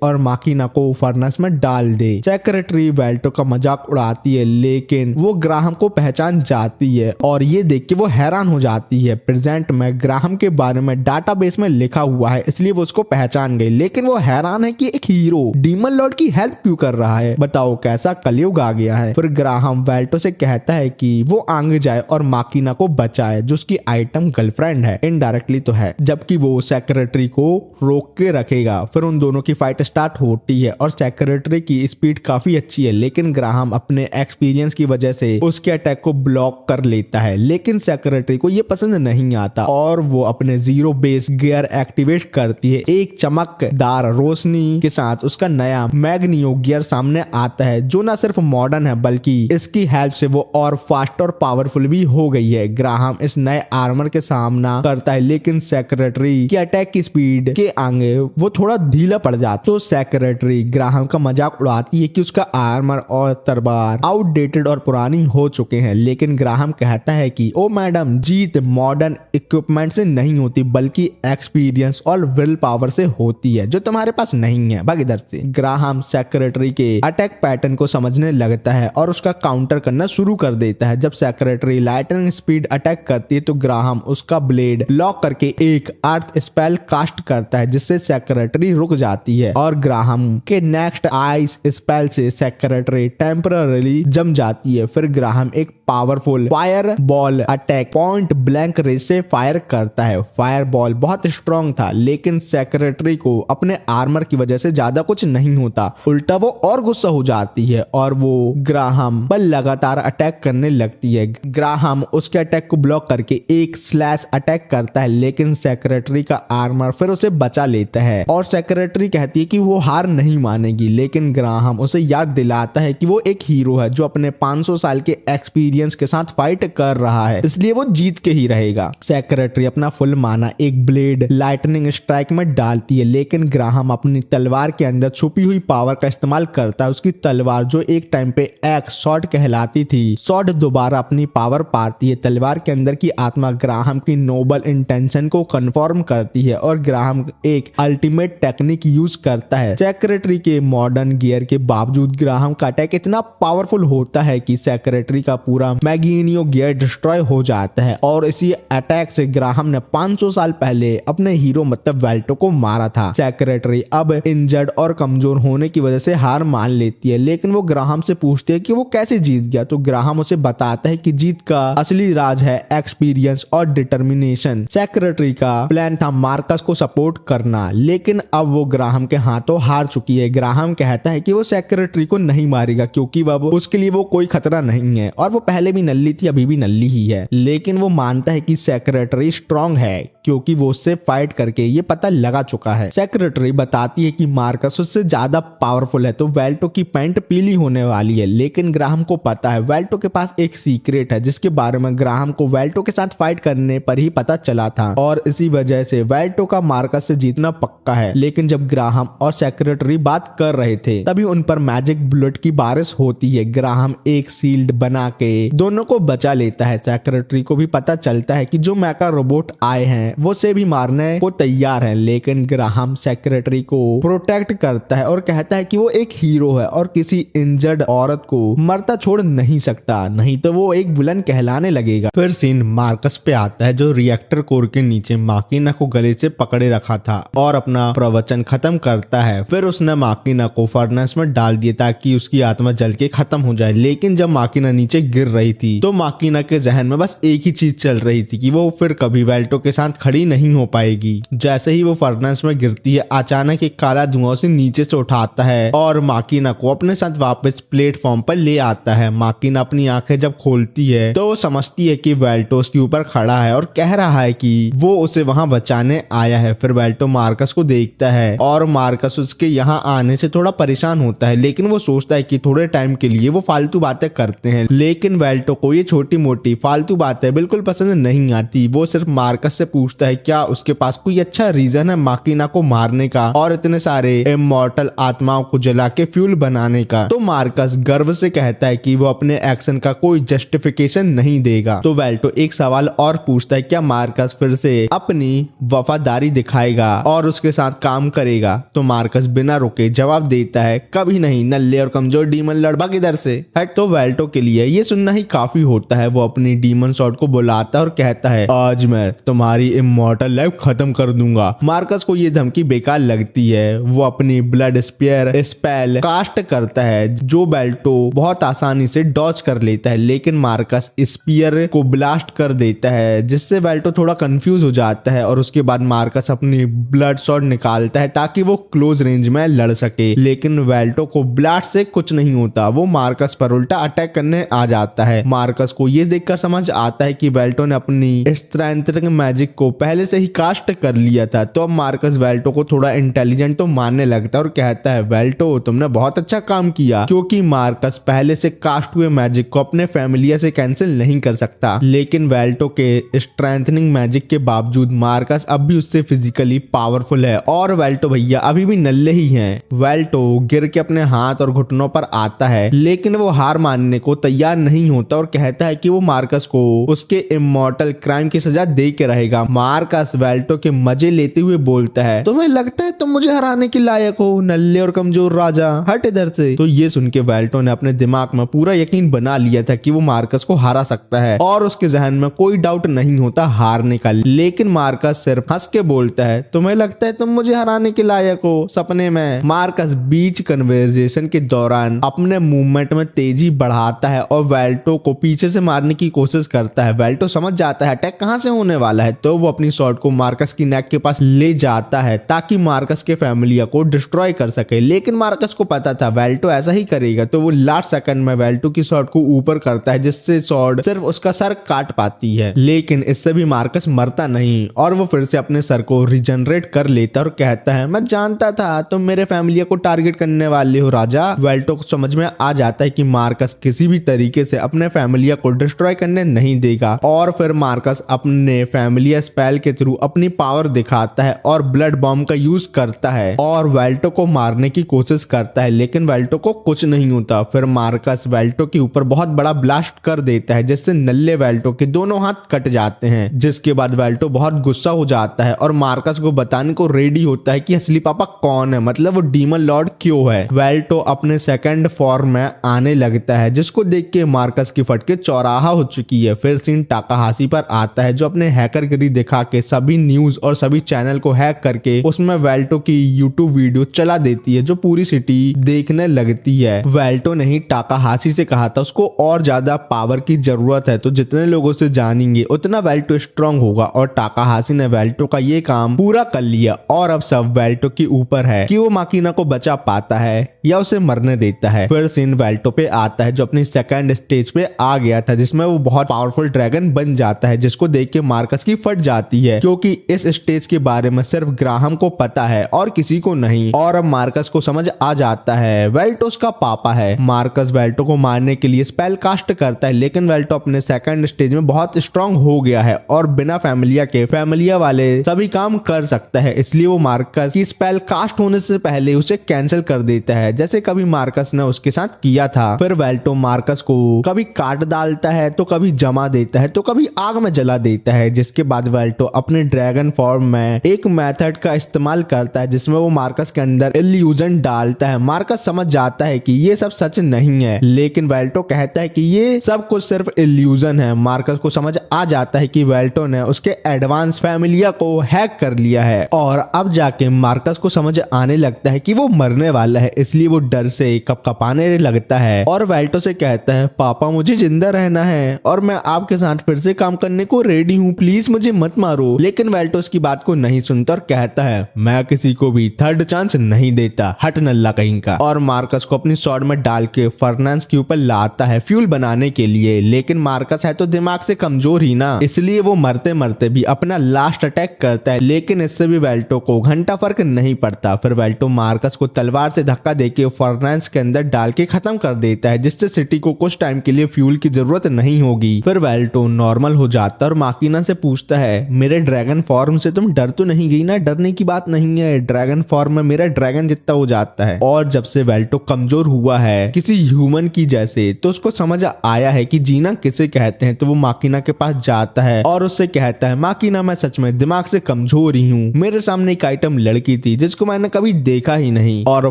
A: और माकिना को फर्नेस में डाल दे। सेक्रेटरी वेल्टो का मजाक उड़ाती है लेकिन वो ग्राहम को पहचान जाती है और ये देख के वो हैरान हो जाती है। प्रेजेंट में ग्राहम के बारे में डाटाबेस में लिखा हुआ है इसलिए वो उसको पहचान गई, लेकिन वो हैरान है कि एक हीरो डीमन लॉर्ड की हेल्प क्यों कर रहा है। बताओ कैसा कलयुग आ गया है। फिर ग्राहम वेल्टो से कहता है कि वो आगे जाए और माकिना को बचाए जो उसकी आइटम गर्लफ्रेंड है, इनडायरेक्टली तो है, जबकि वो सेक्रेटरी को रोक के रखेगा। फिर उन दोनों की फाइट स्टार्ट होती है और सेक्रेटरी की स्पीड काफी अच्छी है, लेकिन ग्राहम अपने एक्सपीरियंस की वजह से उसके अटैक को ब्लॉक कर लेता है। लेकिन सेक्रेटरी को ये पसंद नहीं आता और वो अपने जीरो बेस गियर एक्टिवेट करती है। एक चमकदार रोशनी के साथ उसका नया मैग्नियो गियर सामने आता है जो न सिर्फ मॉडर्न है बल्कि इसकी हेल्प से वो और फास्ट और पावरफुल भी हो गई है। ग्राहम इस नए आर्मर के सामना करता है लेकिन सेक्रेटरी की अटैक की स्पीड के आगे वो थोड़ा ढीला पड़ जाता है। तो सेक्रेटरी ग्राहम का मजाक उड़ाती है कि उसका आर्मर और तलवार आउटडेटेड और पुरानी हो चुके हैं, लेकिन ग्राहम कहता है कि ओ मैडम, जीत मॉडर्न इक्विपमेंट से नहीं होती बल्कि एक्सपीरियंस और विल पावर से होती है जो तुम्हारे पास नहीं है। भाग इधर से। ग्राहम सेक्रेटरी के अटैक पैटर्न को समझने लगता है और उसका काउंटर करना शुरू कर देता है। जब सेक्रेटरी लाइटनिंग स्पीड अटैक करती है तो ग्राहम उसका ब्लेड लॉक करके एक अर्थ स्पेल कास्ट करता है जिससे सेक्रेटरी रुक जाती है और ग्राहम के नेक्स्ट आइस स्पेल से सेक्रेटरी टेम्पररी जम जाती है। फिर ग्राहम एक powerful fire ball attack point blank range से फायर करता है। फायर बॉल बहुत स्ट्रॉन्ग था लेकिन सेक्रेटरी को अपने आर्मर की वजह से ज्यादा कुछ नहीं होता, उल्टा वो और गुस्सा हो जाती है और वो ग्राहम पर लगातार अटैक करने लगती है। ग्राहम उसके अटैक को ब्लॉक करके एक स्लैश अटैक करता है लेकिन सेक्रेटरी का आर्मर फिर उसे बचा लेता है और सेक्रेटरी कहती है कि वो हार नहीं मानेगी, लेकिन ग्राहम उसे याद दिलाता है कि वो एक हीरो है जो अपने 500 साल के एक्सपीरियंस के साथ फाइट कर रहा है, इसलिए वो जीत के ही रहेगा। सेक्रेटरी अपना फुल माना एक ब्लेड लाइटनिंग स्ट्राइक में डालती है लेकिन ग्राहम अपनी तलवार के अंदर छुपी हुई पावर का इस्तेमाल करता है। उसकी तलवार जो एक टाइम पे एक्स शॉट कहलाती थी, शॉट दोबारा अपनी पावर पाती है। तलवार के अंदर की आत्मा ग्राहम की नोबल इंटेंशन को कंफर्म करती है और ग्राहम एक अल्टीमेट टेक्निक यूज करता है। सेक्रेटरी के मॉडर्न गियर के बावजूद ग्राहम का अटैक इतना पावरफुल होता है कि सेक्रेटरी का पूरा मैग्नियो गियर डिस्ट्रॉय हो जाता है और इसी अटैक से ग्राहम ने 500 साल पहले अपने हीरो मतलब वेल्टो को मारा था। सेक्रेटरी अब इंजर्ड और कमजोर होने की वजह से हार मान लेती है, लेकिन वो ग्राहम से पूछती है कि वो कैसे जीत गया। तो ग्राहम उसे बताता है कि जीत का असली राज है एक्सपीरियंस और डिटर्मिनेशन। सेक्रेटरी का प्लान था मार्कस को सपोर्ट करना, लेकिन अब वो ग्राहम के हाथों हार चुकी है। ग्राहम कहता है कि वो सेक्रेटरी को नहीं मारेगा क्योंकि अब उसके लिए वो कोई खतरा नहीं है और वो पहले भी नल्ली थी, अभी भी नल्ली ही है। लेकिन वो मानता है कि सेक्रेटरी स्ट्रांग है क्योंकि वो उससे फाइट करके ये पता लगा चुका है। सेक्रेटरी बताती है कि मार्कस उससे ज्यादा पावरफुल है तो वेल्टो की पैंट पीली होने वाली है, लेकिन ग्राहम को पता है वेल्टो के पास एक सीक्रेट है जिसके बारे में ग्राहम को वेल्टो के साथ फाइट करने पर ही पता चला था और इसी वजह से वेल्टो का मार्कस से जीतना पक्का है। लेकिन जब ग्राहम और सेक्रेटरी बात कर रहे थे तभी उन पर मैजिक बुलेट की बारिश होती है। ग्राहम एक शील्ड बना के दोनों को बचा लेता है। सेक्रेटरी को भी पता चलता है कि जो मैका रोबोट आए हैं वो से भी मारने को तैयार है, लेकिन ग्राहम सेक्रेटरी को प्रोटेक्ट करता है और कहता है कि वो एक हीरो है और किसी इंजर्ड औरत को मरता छोड़ नहीं सकता, नहीं तो वो एक विलन कहलाने लगेगा। फिर सीन मार्कस पे आता है जो रिएक्टर कोर के नीचे माकिना को गले से पकड़े रखा था और अपना प्रवचन खत्म करता है। फिर उसने माकिना को फर्नेस में डाल दिया ताकि उसकी आत्मा जल के खत्म हो जाए, लेकिन जब माकिना नीचे गिर रही थी तो माकिना के जहन में बस एक ही चीज चल रही थी कि वो फिर कभी वेल्टो के साथ खड़ी नहीं हो पाएगी। जैसे ही वो फर्नेस में गिरती है अचानक एक काला धुआं से नीचे से उठाता है और माकिना को अपने साथ वापस प्लेटफॉर्म पर ले आता है। माकिना अपनी आंखें जब खोलती है तो वो समझती है कि वेल्टो उसके ऊपर खड़ा है और कह रहा है कि वो उसे वहां बचाने आया है। फिर वेल्टो मार्कस को देखता है और मार्कस उसके यहाँ आने से थोड़ा परेशान होता है, लेकिन वो सोचता है कि थोड़े टाइम के लिए वो फालतू बातें करते हैं। लेकिन वेल्टो को ये छोटी मोटी फालतू बातें बिल्कुल पसंद नहीं आती। वो सिर्फ मार्कस से पूछता है क्या उसके पास कोई अच्छा रीजन है माकिना को मारने का और इतने सारे इमॉर्टल आत्माओं को जला के फ्यूल बनाने का। तो मार्कस गर्व से कहता है कि वो अपने एक्शन का कोई जस्टिफिकेशन नहीं देगा। तो वेल्टो एक सवाल और पूछता है, क्या मार्कस फिर से अपनी वफादारी दिखाएगा और उसके साथ काम करेगा? तो मार्कस बिना रुके जवाब देता है, कभी नहीं, नल्ले और कमजोर डीमन लॉर्ड, भाग इधर से हट। तो वेल्टो के लिए ये सुनना ही काफी होता है। वो अपनी डीमन सॉर्ड को बुलाता है और कहता है, आज मैं तुम्हारी इमॉर्टल लाइफ खत्म कर दूंगा। मार्कस को ये धमकी बेकार लगती है। वो अपनी ब्लड स्पेयर स्पेल कास्ट करता है जो वेल्टो बहुत आसानी से डॉज कर लेता है, लेकिन मार्कस स्पीयर को ब्लास्ट कर देता है जिससे वेल्टो थोड़ा कंफ्यूज हो जाता है। और उसके बाद मार्कस अपनी ब्लड सॉर्ड निकालता है ताकि वो क्लोज रेंज में लड़ सके, लेकिन वेल्टो को ब्लास्ट से कुछ नहीं होता। वो मार्कस पर उल्टा अटैक करने आ जाता है। मार्कस को ये देखकर समझ आता है कि वेल्टो ने अपनी स्ट्रेंथनिंग मैजिक को पहले से ही कास्ट कर लिया था। तो अब मार्कस वेल्टो को थोड़ा इंटेलिजेंट तो मानने लगता है और कहता है, वेल्टो तुमने बहुत अच्छा काम किया, क्योंकि मार्कस पहले से कास्ट हुए मैजिक को अपने फैमिलिया से कैंसिल नहीं कर सकता। लेकिन वेल्टो के स्ट्रेंथनिंग मैजिक के बावजूद मार्कस अब भी उससे फिजिकली पावरफुल है और वेल्टो भैया अभी भी नल्ले ही हैं। वेल्टो गिर के अपने हाथ और घुटनों पर आता है, लेकिन वो हार मानने को तैयार नहीं होता और कहता है कि वो मार्कस को उसके इमॉर्टल क्राइम की सजा दे के रहेगा। मार्कस वेल्टो के मजे लेते हुए बोलता है, तुम्हें लगता है तुम मुझे हराने के लायक हो, नल्ले और कमजोर राजा, हट इधर से। तो ये सुन के वेल्टो ने अपने दिमाग में पूरा यकीन बना लिया था कि वो मार्कस को हरा सकता है और उसके जहन में कोई डाउट नहीं होता हारने का। लेकिन मार्कस सिर्फ हंस के बोलता है, तुम्हें लगता है तुम मुझे हराने के लायक हो, सपने में। मार्कस बीच कन्वर्सेशन के दौरान अपने मूवमेंट में तेजी बढ़ाता है और वेल्टो को पीछे से मारने की कोशिश करता है। वेल्टो समझ जाता है अटैक कहां से होने वाला है, तो वो अपनी शॉट को मार्कस की नेक के पास ले जाता है ताकि मार्कस के फैमिलिया को डिस्ट्रॉय कर सके। लेकिन मार्कस को पता था वेल्टो ऐसा ही करेगा, तो वो लास्ट सेकंड में वेल्टो की शॉट को ऊपर करता है जिससे शॉट सिर्फ उसका सर काट पाती है। लेकिन इससे भी मार्कस मरता नहीं और वो फिर से अपने सर को रिजनरेट कर लेता और कहता है, मैं जानता था तुम मेरे फैमिलिया को टारगेट करने वाले हो राजा। वेल्टो को समझ में आ जाता है कि मार्कस किसी भी तरीके से अपने फैमिलिया को डिस्ट्रॉय करने नहीं देगा और फिर मार्कस अपने फैमिलिया स्पेल के थ्रू अपनी पावर दिखाता है और ब्लड बॉम्ब का यूज करता है और वेल्टो को मारने की कोशिश करता है, लेकिन वेल्टो को कुछ नहीं होता। फिर मार्कस वेल्टो के ऊपर बहुत बड़ा ब्लास्ट कर देता है जिससे नल्ले वेल्टो के दोनों हाथ कट जाते हैं, जिसके बाद वेल्टो बहुत गुस्सा हो जाता है और मार्कस को बताने को रेडी होता है कि असली पापा कौन है, मतलब वो डीमन लॉर्ड क्यों है। वेल्टो अपने सेकंड फॉर्म में आने लगता है जिसको देख के मार्कस की फटके चौराहा हो चुकी है। फिर सीन टाकाहाशी पर आता है जो अपने हैकरगिरी दिखा के सभी न्यूज और सभी चैनल को हैक करके उसमें वेल्टो की यूट्यूब वीडियो चला देती है जो पूरी सिटी देखने लगती है। वेल्टो ने ही टाकाहाशी से कहा था उसको और ज्यादा पावर की जरूरत है, तो जितने लोगों से जानेंगे उतना वेल्टो स्ट्रांग होगा और टाकाहाशी ने वेल्टो का ये काम पूरा कर लिया और अब सब वेल्टो के ऊपर है कि वो माकीना को बचा पाता है या उसे मरने देता है। फिर सीन वेल्टो पे आता है जो अपनी सेकंड स्टेज पे आ गया था जिसमें वो बहुत पावरफुल ड्रैगन बन जाता है, जिसको देख के मार्कस की फट जाती है क्योंकि इस स्टेज के बारे में सिर्फ ग्राहम को पता है और किसी को नहीं। और अब मार्कस को समझ आ जाता है वेल्टो उसका पापा है। मार्कस वेल्टो को मारने के लिए स्पेल कास्ट करता है, लेकिन वेल्टो अपने सेकंड स्टेज में बहुत स्ट्रांग हो गया है और बिना फैमिलिया के फैमिलिया वाले सभी काम कर सकता है, इसलिए वो मार्कस की स्पेल कास्ट होने से पहले उसे कैंसिल कर देता है जैसे कभी मार्कस ने उसके साथ किया था। फिर वेल्टो मार्कस को कभी काट डालता है तो कभी जमा देता है तो कभी आग में जला देता है, जिसके बाद वेल्टो अपने ड्रैगन फॉर्म में एक मेथड का इस्तेमाल करता है जिसमें वो मार्कस के अंदर इल्यूजन डालता है। मार्कस समझ जाता है कि ये सब सच नहीं है, लेकिन वेल्टो कहता है कि ये सब कुछ सिर्फ इल्यूजन है। मार्कस को समझ आ जाता है कि वेल्टो ने उसके एडवांस फैमिलिया को हैक कर लिया है और अब जाके मार्कस को समझ आने लगता है कि वो मरने वाला है, इसलिए वो डर से कपकपाने लगता है और वेल्टो से कहता है, पापा मुझे जिंदा रहना है और मैं आपके साथ फिर से काम करने को रेडी हूँ, प्लीज मुझे मत मारो। लेकिन वेल्टो उसकी बात को नहीं सुनता और कहता है, मैं किसी को भी थर्ड चांस नहीं देता, हट नल्ला कहीं का। और मार्कस को अपनी स्वॉर्ड में डाल के फर्नांस के ऊपर लाता है फ्यूल बनाने के लिए, लेकिन मार्कस है तो दिमाग से कमजोर ही ना, इसलिए वो मरते मरते भी अपना लास्ट अटैक करता है, लेकिन इससे भी वेल्टो को घंटा फर्क नहीं पड़ता। फिर वेल्टो मार्कस को तलवार से धक्का देके फर्नांस के अंदर डाल के खत्म कर देता है, जिससे सिटी को कुछ टाइम के लिए फ्यूल की जरूरत नहीं होगी। फिर वेल्टो नॉर्मल हो जाता है और माकीना से पूछता है, मेरे ड्रैगन फॉर्म से तुम डर तो नहीं गई ना? डरने की बात नहीं है, ड्रैगन फॉर्म में मेरा ड्रैगन जितना हो जाता है। और जब से वेल्टो कमजोर हुआ है किसी ह्यूमन की जैसे, तो उसको समझ आया है कि जीना किसे कहते हैं। तो वो माकिना के पास जाता है और उससे कहता है, माकिना मैं सच में दिमाग से कमजोर ही हूँ, मेरे सामने एक आइटम लड़की थी जिसको मैंने कभी देखा ही नहीं। और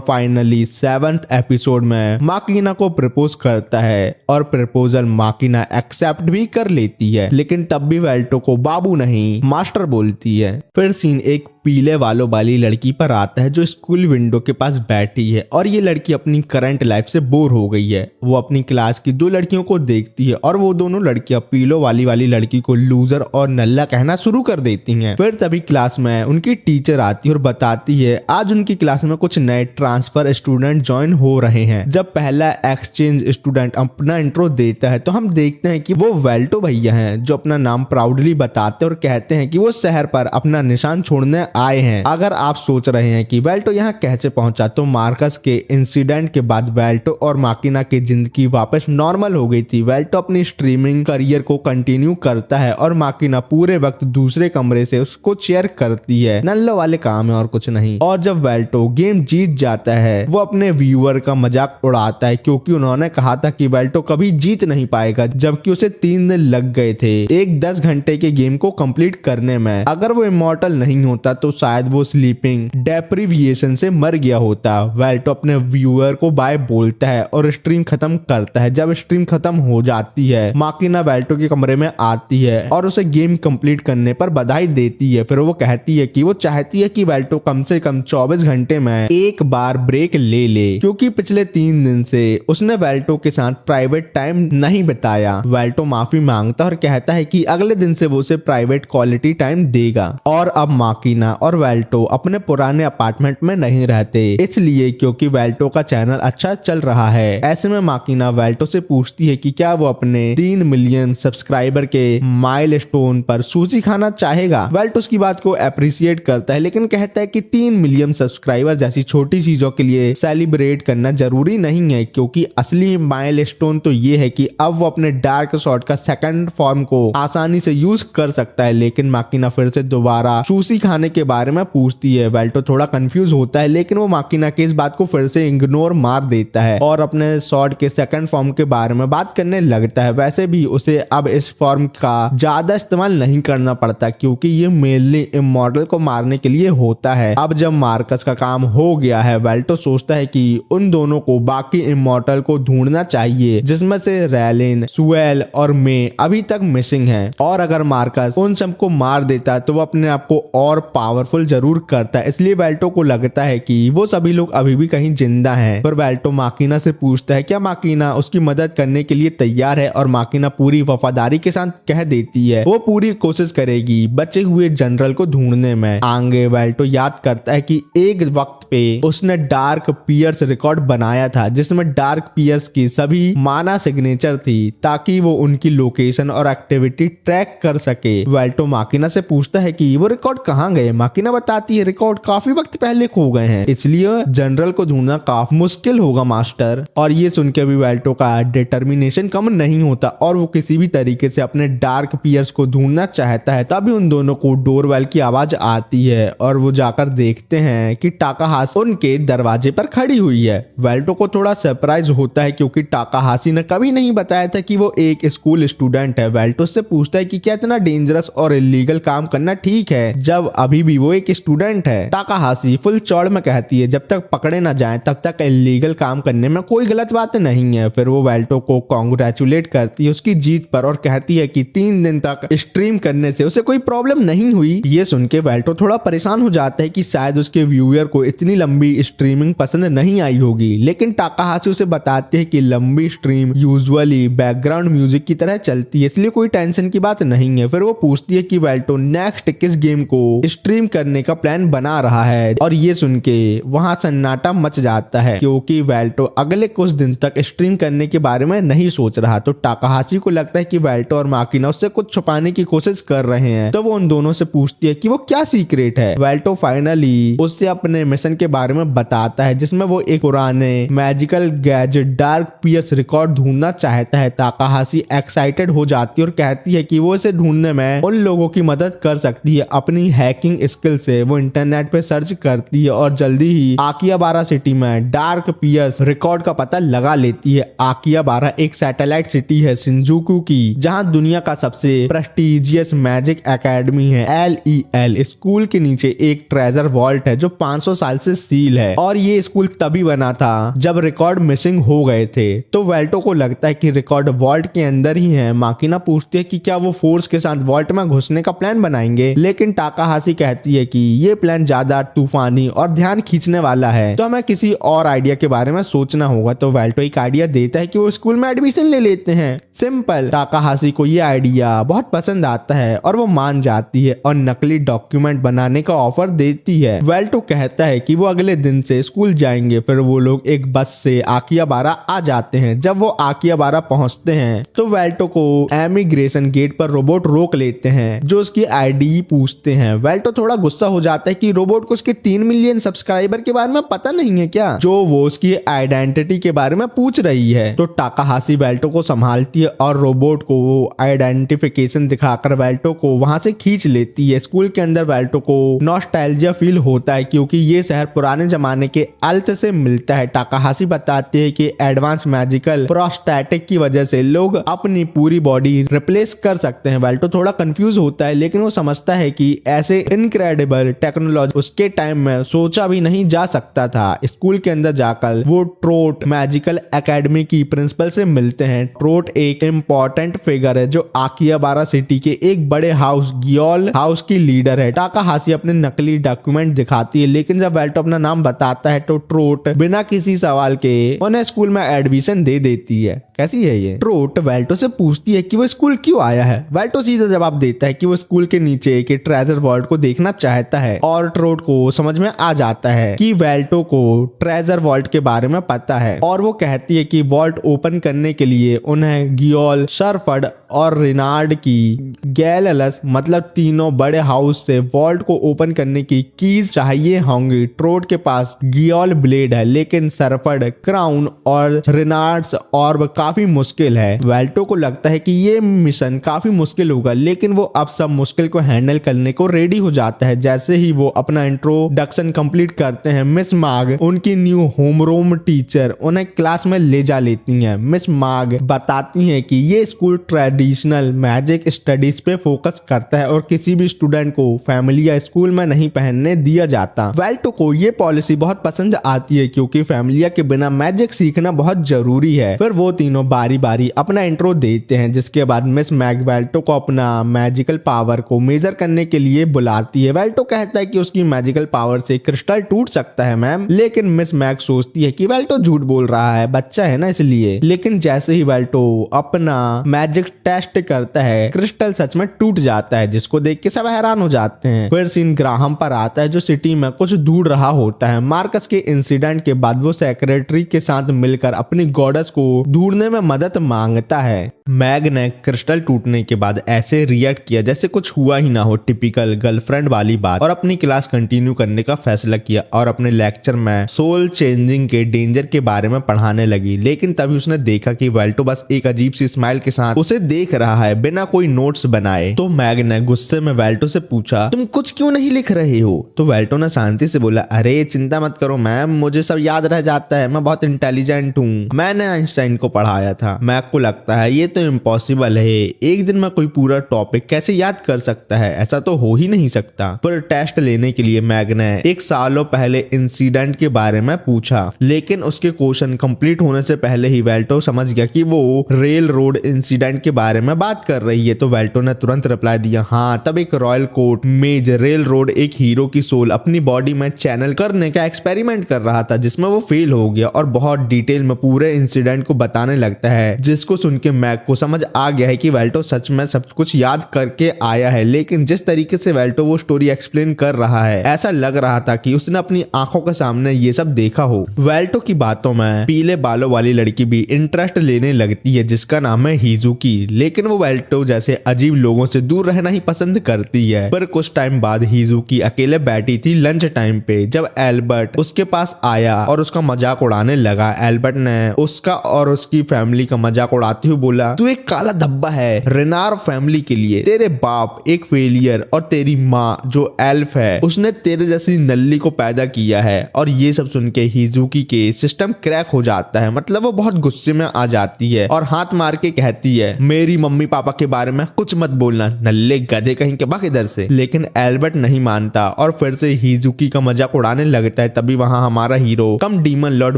A: फाइनली 7th एपिसोड में माकिना को प्रपोज करता है और प्रपोजल माकिना एक्सेप्ट भी कर लेती है, लेकिन तब भी वेल्टो को बाबू नहीं मास्टर बोलती है। फिर सीन एक पीले वालों वाली लड़की पर आता है जो स्कूल विंडो के पास बैठी है और ये लड़की अपनी करंट लाइफ से बोर हो गई है। वो अपनी क्लास की 2 लड़कियों को देखती है और वो दोनों लड़कियां पीलो वाली लड़की को लूजर और नल्ला कहना शुरू कर देती हैं। फिर तभी क्लास में उनकी टीचर आती है और बताती है आज उनकी क्लास में कुछ नए ट्रांसफर स्टूडेंट ज्वाइन हो रहे हैं। जब पहला एक्सचेंज स्टूडेंट अपना इंट्रो देता है तो हम देखते हैं कि वो वेल्टो भैया हैं जो अपना नाम प्राउडली बताते हैं और कहते हैं कि वो शहर पर अपना निशान छोड़ने आए हैं। अगर आप सोच रहे हैं कि वेल्टो यहाँ कैसे पहुंचा, तो मार्कस के इंसिडेंट के बाद वेल्टो और माकिना की जिंदगी वापस नॉर्मल हो गई थी। वेल्टो अपनी स्ट्रीमिंग करियर को कंटिन्यू करता है और माकिना पूरे वक्त दूसरे कमरे से उसको चेयर करती है। नल्लो वाले काम है और कुछ नहीं। और जब वेल्टो गेम जीत जाता है वो अपने व्यूअर का मजाक उड़ाता है क्योंकि उन्होंने कहा था कि वेल्टो कभी जीत नहीं पाएगा, जबकि उसे 3 दिन लग गए थे एक 10 घंटे के गेम को कंप्लीट करने में। अगर वो इमॉर्टल नहीं होता तो शायद वो स्लीपिंग डेप्रिविएशन से मर गया होता। वेल्टो अपने व्यूअर को बाय बोलता है और स्ट्रीम खत्म करता है। जब स्ट्रीम खत्म हो जाती है माकिना वेल्टो के कमरे में आती है और उसे गेम कंप्लीट करने पर बधाई देती है। फिर वो कहती है कि वो चाहती है कि वेल्टो कम से कम 24 घंटे में एक बार ब्रेक ले ले, क्योंकि पिछले 3 दिन से उसने वेल्टो के साथ प्राइवेट टाइम नहीं बिताया। वेल्टो माफी मांगता और कहता है कि अगले दिन से वो उसे प्राइवेट क्वालिटी टाइम देगा। और अब माकिना और वेल्टो अपने पुराने अपार्टमेंट में नहीं रहते, इसलिए क्योंकि वेल्टो का चैनल अच्छा चल रहा है। ऐसे में माकिना वेल्टो से पूछती है कि क्या वो अपने 3 मिलियन सब्सक्राइबर के माइलस्टोन पर सुशी खाना चाहेगा। वेल्टो उसकी बात को अप्रिशिएट करता है, लेकिन कहता है कि 3 मिलियन सब्सक्राइबर जैसी छोटी चीजों के लिए सेलिब्रेट करना जरूरी नहीं है, क्योंकि असली माइलस्टोन तो ये है कि अब वो अपने डार्क शॉट का सेकंड फॉर्म को आसानी से यूज कर सकता है। लेकिन माकिना फिर से दोबारा सुशी खाने के बारे में पूछती है। वेल्टो थोड़ा कंफ्यूज होता है, लेकिन वो माकिना के इस बात को फिर से इग्नोर मार देता है और अपने शॉट के सेकंड फॉर्म के बारे में बात करने लगता है। वैसे भी उसे अब इस फॉर्म का ज्यादा इस्तेमाल नहीं करना पड़ता, क्योंकि ये मेनली इमॉर्टल को मारने के लिए होता है। अब जब मार्कस का काम हो गया है, वेल्टो सोचता है कि उन दोनों को बाकी इमॉर्टल को ढूंढना चाहिए, जिसमें से रैलिन, सुएल और मे अभी तक मिसिंग है। और अगर मार्कस उन सबको मार देता तो वो अपने आप को और पावरफुल जरूर करता है। इसलिए वेल्टो को लगता है कि वो सभी लोग अभी भी कहीं जिंदा हैं। पर वेल्टो माकिना से पूछता है क्या माकिना उसकी मदद करने के लिए तैयार है, और माकिना पूरी वफादारी के साथ कह देती है वो पूरी कोशिश करेगी बचे हुए जनरल को ढूंढने में। आगे वेल्टो याद करता है कि एक वक्त पे उसने डार्क पियर्स रिकॉर्ड बनाया था, जिसमें डार्क पियर्स की सभी माना सिग्नेचर थी, ताकि वो उनकी लोकेशन और एक्टिविटी ट्रैक कर सके। वेल्टो माकिना से पूछता है कि वो रिकॉर्ड कहाँ गए। माकिना बताती है रिकॉर्ड काफी वक्त पहले खो गए हैं, इसलिए जनरल को ढूंढना काफी मुश्किल होगा मास्टर। और ये सुन के भी वेल्टो का डिटर्मिनेशन कम नहीं होता और वो किसी भी तरीके से अपने डार्क पियर्स को ढूंढना चाहता है। तभी उन दोनों को डोरवेल की आवाज आती है और वो जाकर देखते हैं कि टाकाहाशी उनके दरवाजे पर खड़ी हुई है। वेल्टो को थोड़ा सरप्राइज होता है, क्योंकि टाकाहाशी ने कभी नहीं बताया था कि वो एक स्कूल स्टूडेंट है। वेल्टो से पूछता है कि क्या इतना डेंजरस और इलीगल काम करना ठीक है जब अभी भी वो एक स्टूडेंट है। टाकाहाशी फुल चौड़ में कहती है जब तक पकड़े ना जाए तब तक इलीगल काम करने में कोई गलत बात नहीं है। फिर वो वेल्टो को कांग्रेचुलेट करती है उसकी जीत पर और कहती है कि 3 दिन तक स्ट्रीम करने से उसे कोई प्रॉब्लम नहीं हुई। ये सुन के वेल्टो थोड़ा परेशान हो जाता है कि शायद उसके व्यूअर को इतनी लंबी स्ट्रीमिंग पसंद नहीं आई होगी, लेकिन टाकाहाशी उसे बताते हैं कि लंबी स्ट्रीम यूजुअली बैकग्राउंड म्यूजिक की तरह चलती है, इसलिए कोई टेंशन की बात नहीं है। फिर वो पूछती है कि वेल्टो नेक्स्ट किस गेम को स्ट्रीम करने का प्लान बना रहा है, और ये सुन के वहां सन्नाटा मच जाता है, क्योंकि वेल्टो अगले कुछ दिन तक स्ट्रीम करने के बारे में नहीं सोच रहा। तो टाकाहाशी को लगता है कि वेल्टो और माकिना उससे कुछ छुपाने की कोशिश कर रहे हैं, तो वो उन दोनों से पूछती है कि वो क्या सीक्रेट है। वेल्टो फाइनली उससे अपने मिशन के बारे में बताता है, जिसमें वो एक पुराने magical gadget dark pierce record ढूंढना चाहता है। टाकाहाशी एक्साइटेड हो जाती है और कहती है कि वो इसे ढूंढने में उन लोगों की मदद कर सकती है अपनी हैकिंग स्किल से वो इंटरनेट पे सर्च करती है और जल्दी ही आकिहाबारा सिटी में डार्क पियर्स रिकॉर्ड का पता लगा लेती है। आकिहाबारा एक सैटेलाइट सिटी है शिंजुकू की, जहां दुनिया का सबसे प्रेस्टिजियस मैजिक एकेडमी है LEL स्कूल के नीचे एक ट्रेजर वॉल्ट है जो 500 साल से सील है और ये स्कूल तभी बना था जब रिकॉर्ड मिसिंग हो गए थे। तो वेल्टो को लगता है कि रिकॉर्ड वॉल्ट के अंदर ही है। माकिना पूछती है कि क्या वो फोर्स के साथ वॉल्ट में घुसने का प्लान बनाएंगे, लेकिन टाकाहाशी कहती है कि ये प्लान ज्यादा तूफानी और ध्यान खींचने वाला है, तो हमें किसी और आइडिया के बारे में सोचना होगा। तो वेल्टो एक आइडिया देता है कि वो स्कूल में एडमिशन ले लेते हैं। सिंपल। टाकाहाशी को ये आइडिया बहुत पसंद आता है और वो मान जाती है और नकली डॉक्यूमेंट बनाने का ऑफर देती है। वेल्टो कहता है कि वो अगले दिन से स्कूल जाएंगे। फिर वो लोग एक बस से आकिहाबारा आ जाते हैं। जब वो आकिहाबारा पहुंचते हैं तो वेल्टो को इमिग्रेशन गेट पर रोबोट रोक लेते हैं जो उसकी आईडी पूछते हैं। वेल्टो थोड़ा गुस्सा हो जाता है कि रोबोट को उसके 3 मिलियन सब्सक्राइबर के बारे में पता नहीं है क्या, जो वो उसकी आइडेंटिटी के बारे में पूछ रही है। तो टाकाहाशी वेल्टो को संभालती है और रोबोट को आइडेंटिफिकेशन दिखाकर वेल्टो को वहां से खींच लेती है। स्कूल के अंदर वेल्टो को नॉस्टैल्जिया फील होता है क्योंकि ये शहर पुराने जमाने के अल्त से मिलता है। टाकाहाशी बताते हैं कि एडवांस मैजिकल प्रोस्टेटिक की वजह से लोग अपनी पूरी बॉडी रिप्लेस कर सकते हैं। वेल्टो थोड़ा कंफ्यूज होता है, लेकिन वो समझता है कि ऐसे इनक्रेडिबल टेक्नोलॉजी उसके टाइम में सोचा भी नहीं जा सकता था। स्कूल के अंदर जाकर वो ट्रोट मैजिकल एकेडमी की प्रिंसिपल से मिलते हैं। ट्रोट एक इम्पोर्टेंट फिगर है जो आकिहाबारा सिटी के एक बड़े हाउस गियोल हाउस की लीडर है। टाकाहाशी अपने नकली डॉक्यूमेंट दिखाती है, लेकिन जब वेल्टो अपना नाम बताता है तो ट्रोट बिना किसी सवाल के उन्हें स्कूल में एडमिशन दे देती है। कैसी है ये? ट्रोट वेल्टो से पूछती है कि वो स्कूल क्यों आया है। वेल्टो सीधा जवाब देता है कि वो स्कूल के नीचे के ट्रेजर वॉल्ट को देखना चाहता है और ट्रोट को समझ में आ जाता है कि वेल्टो को ट्रेजर वॉल्ट के बारे में पता है और वो कहती है कि वॉल्ट ओपन करने के लिए उन्हें गियोल, शरफर्ड और रिनार्ड की गैललस मतलब तीनों बड़े हाउस से वॉल्ट को ओपन करने की कीज चाहिए होंगी। ट्रोट के पास गियोल ब्लेड है, लेकिन सरफर्ड क्राउन और रिनार्ड्स ऑर्ब काफी मुश्किल है। वेल्टो को लगता है कि ये मिशन काफी मुश्किल होगा, लेकिन वो अब सब मुश्किल को हैंडल करने को रेडी हो जाता है। जैसे ही वो अपना इंट्रोडक्शन कंप्लीट करते हैं, मिस माग उनकी न्यू होमरूम टीचर उन्हें क्लास में ले जा लेती हैं। मिस माग बताती हैं कि ये स्कूल ट्रेडिशनल मैजिक स्टडीज पे फोकस करता है और किसी भी स्टूडेंट को फैमिली या स्कूल में नहीं पहनने दिया जाता। वेल्टो को ये पॉलिसी बहुत पसंद आती है क्योंकि फैमिलिया के बिना मैजिक सीखना बहुत जरूरी है। फिर वो तीनों बारी बारी अपना इंट्रो देते हैं, जिसके बाद मिस मैग वेल्टो को अपना मैजिकल पावर को मेजर करने के लिए बुलाती है। वेल्टो कहता है कि उसकी मैजिकल पावर से क्रिस्टल टूट सकता है मैम, लेकिन मिस मैग सोचती है कि वेल्टो झूठ बोल रहा है, बच्चा है ना इसलिए। लेकिन जैसे ही वेल्टो अपना मैजिक टेस्ट करता है, क्रिस्टल सच में टूट जाता है, जिसको देख के सब हैरान हो जाते हैं। फिर सीन ग्राहम पर आता है जो सिटी में कुछ ढूंढ रहा होता है। मार्कस के इंसिडेंट के बाद वो सेक्रेटरी के साथ मिलकर अपनी गॉडेस को ढूंढने में मदद मांगता है। मैग ने क्रिस्टल टूटने के बाद ऐसे रिएक्ट किया जैसे कुछ हुआ ही ना हो, टिपिकल गर्लफ्रेंड वाली बात, और अपनी क्लास कंटिन्यू करने का फैसला किया और अपने लेक्चर में सोल चेंजिंग के डेंजर के बारे में पढ़ाने लगी। लेकिन तभी उसने देखा कि वेल्टो बस एक अजीब सी स्माइल के साथ उसे देख रहा है बिना कोई नोट्स बनाए। तो मैग ने गुस्से में वेल्टो से पूछा, तुम कुछ क्यों नहीं लिख रहे हो? तो वेल्टो ने शांति से बोला, अरे चिंता मत करो मैम, मुझे सब याद रह जाता है, मैं बहुत इंटेलिजेंट हूँ, मैंने आइंस्टाइन को पढ़ाया था। मैग को लगता है ये तो इम्पॉसिबल है, एक दिन में कोई पूरा टॉपिक कैसे याद कर सकता है, ऐसा तो हो ही नहीं सकता। पर टेस्ट लेने के लिए मैग ने एक सालों पहले इंसिडेंट के बारे में पूछा, लेकिन उसके क्वेश्चन कंप्लीट होने से पहले ही वेल्टो समझ गया कि वो रेल रोड इंसिडेंट के बारे में बात कर रही है। तो वेल्टो ने तुरंत रिप्लाई दिया, हाँ तब एक रॉयल कोर्ट मेज रेल रोड एक हीरो की सोल अपनी बॉडी में चैनल करने का एक्सपेरिमेंट कर रहा था, जिसमें वो फेल हो गया और बहुत डिटेल में पूरे इंसिडेंट को बताने लगता है, जिसको सुन के मैग को समझ आ गया है कि वेल्टो सच में सब कुछ याद करके आया है। लेकिन जिस तरीके से वेल्टो वो स्टोरी एक्सप्लेन कर रहा है, ऐसा लग रहा था कि उसने अपनी आंखों के सामने ये सब देखा हो। वेल्टो की बातों में पीले बालों वाली लड़की भी इंटरेस्ट लेने लगती है, जिसका नाम है हिजुकी, लेकिन वो वेल्टो जैसे अजीब लोगों से दूर रहना ही पसंद करती है। पर कुछ टाइम बाद हिजुकी अकेले बैठी थी लंच टाइम पे, जब एल्बर्ट उसके पास आया और उसका मजाक उड़ाने लगा। एल्बर्ट ने उसका और उसकी फैमिली का मजाक उड़ाते हुए बोला, तू एक काला धब्बा है रेनार फैमिली के लिए। तेरे बाप एक फेलियर और तेरी माँ जो एल्फ है उसने तेरे जैसी नल्ली को पैदा किया है। और ये सब सुन के हिजुकी के सिस्टम क्रैक हो जाता है, मतलब वो बहुत गुस्से में आ जाती है और हाथ मार के कहती है मेरी मम्मी पापा के बारे में कुछ मत बोलना, नल्ले गधे कहीं के, भाग इधर से। लेकिन एल्बर्ट नहीं मानता और फिर से हिजुकी का मजाक उड़ाने लगता है। तभी वहां हमारा हीरो कम डीमन लॉर्ड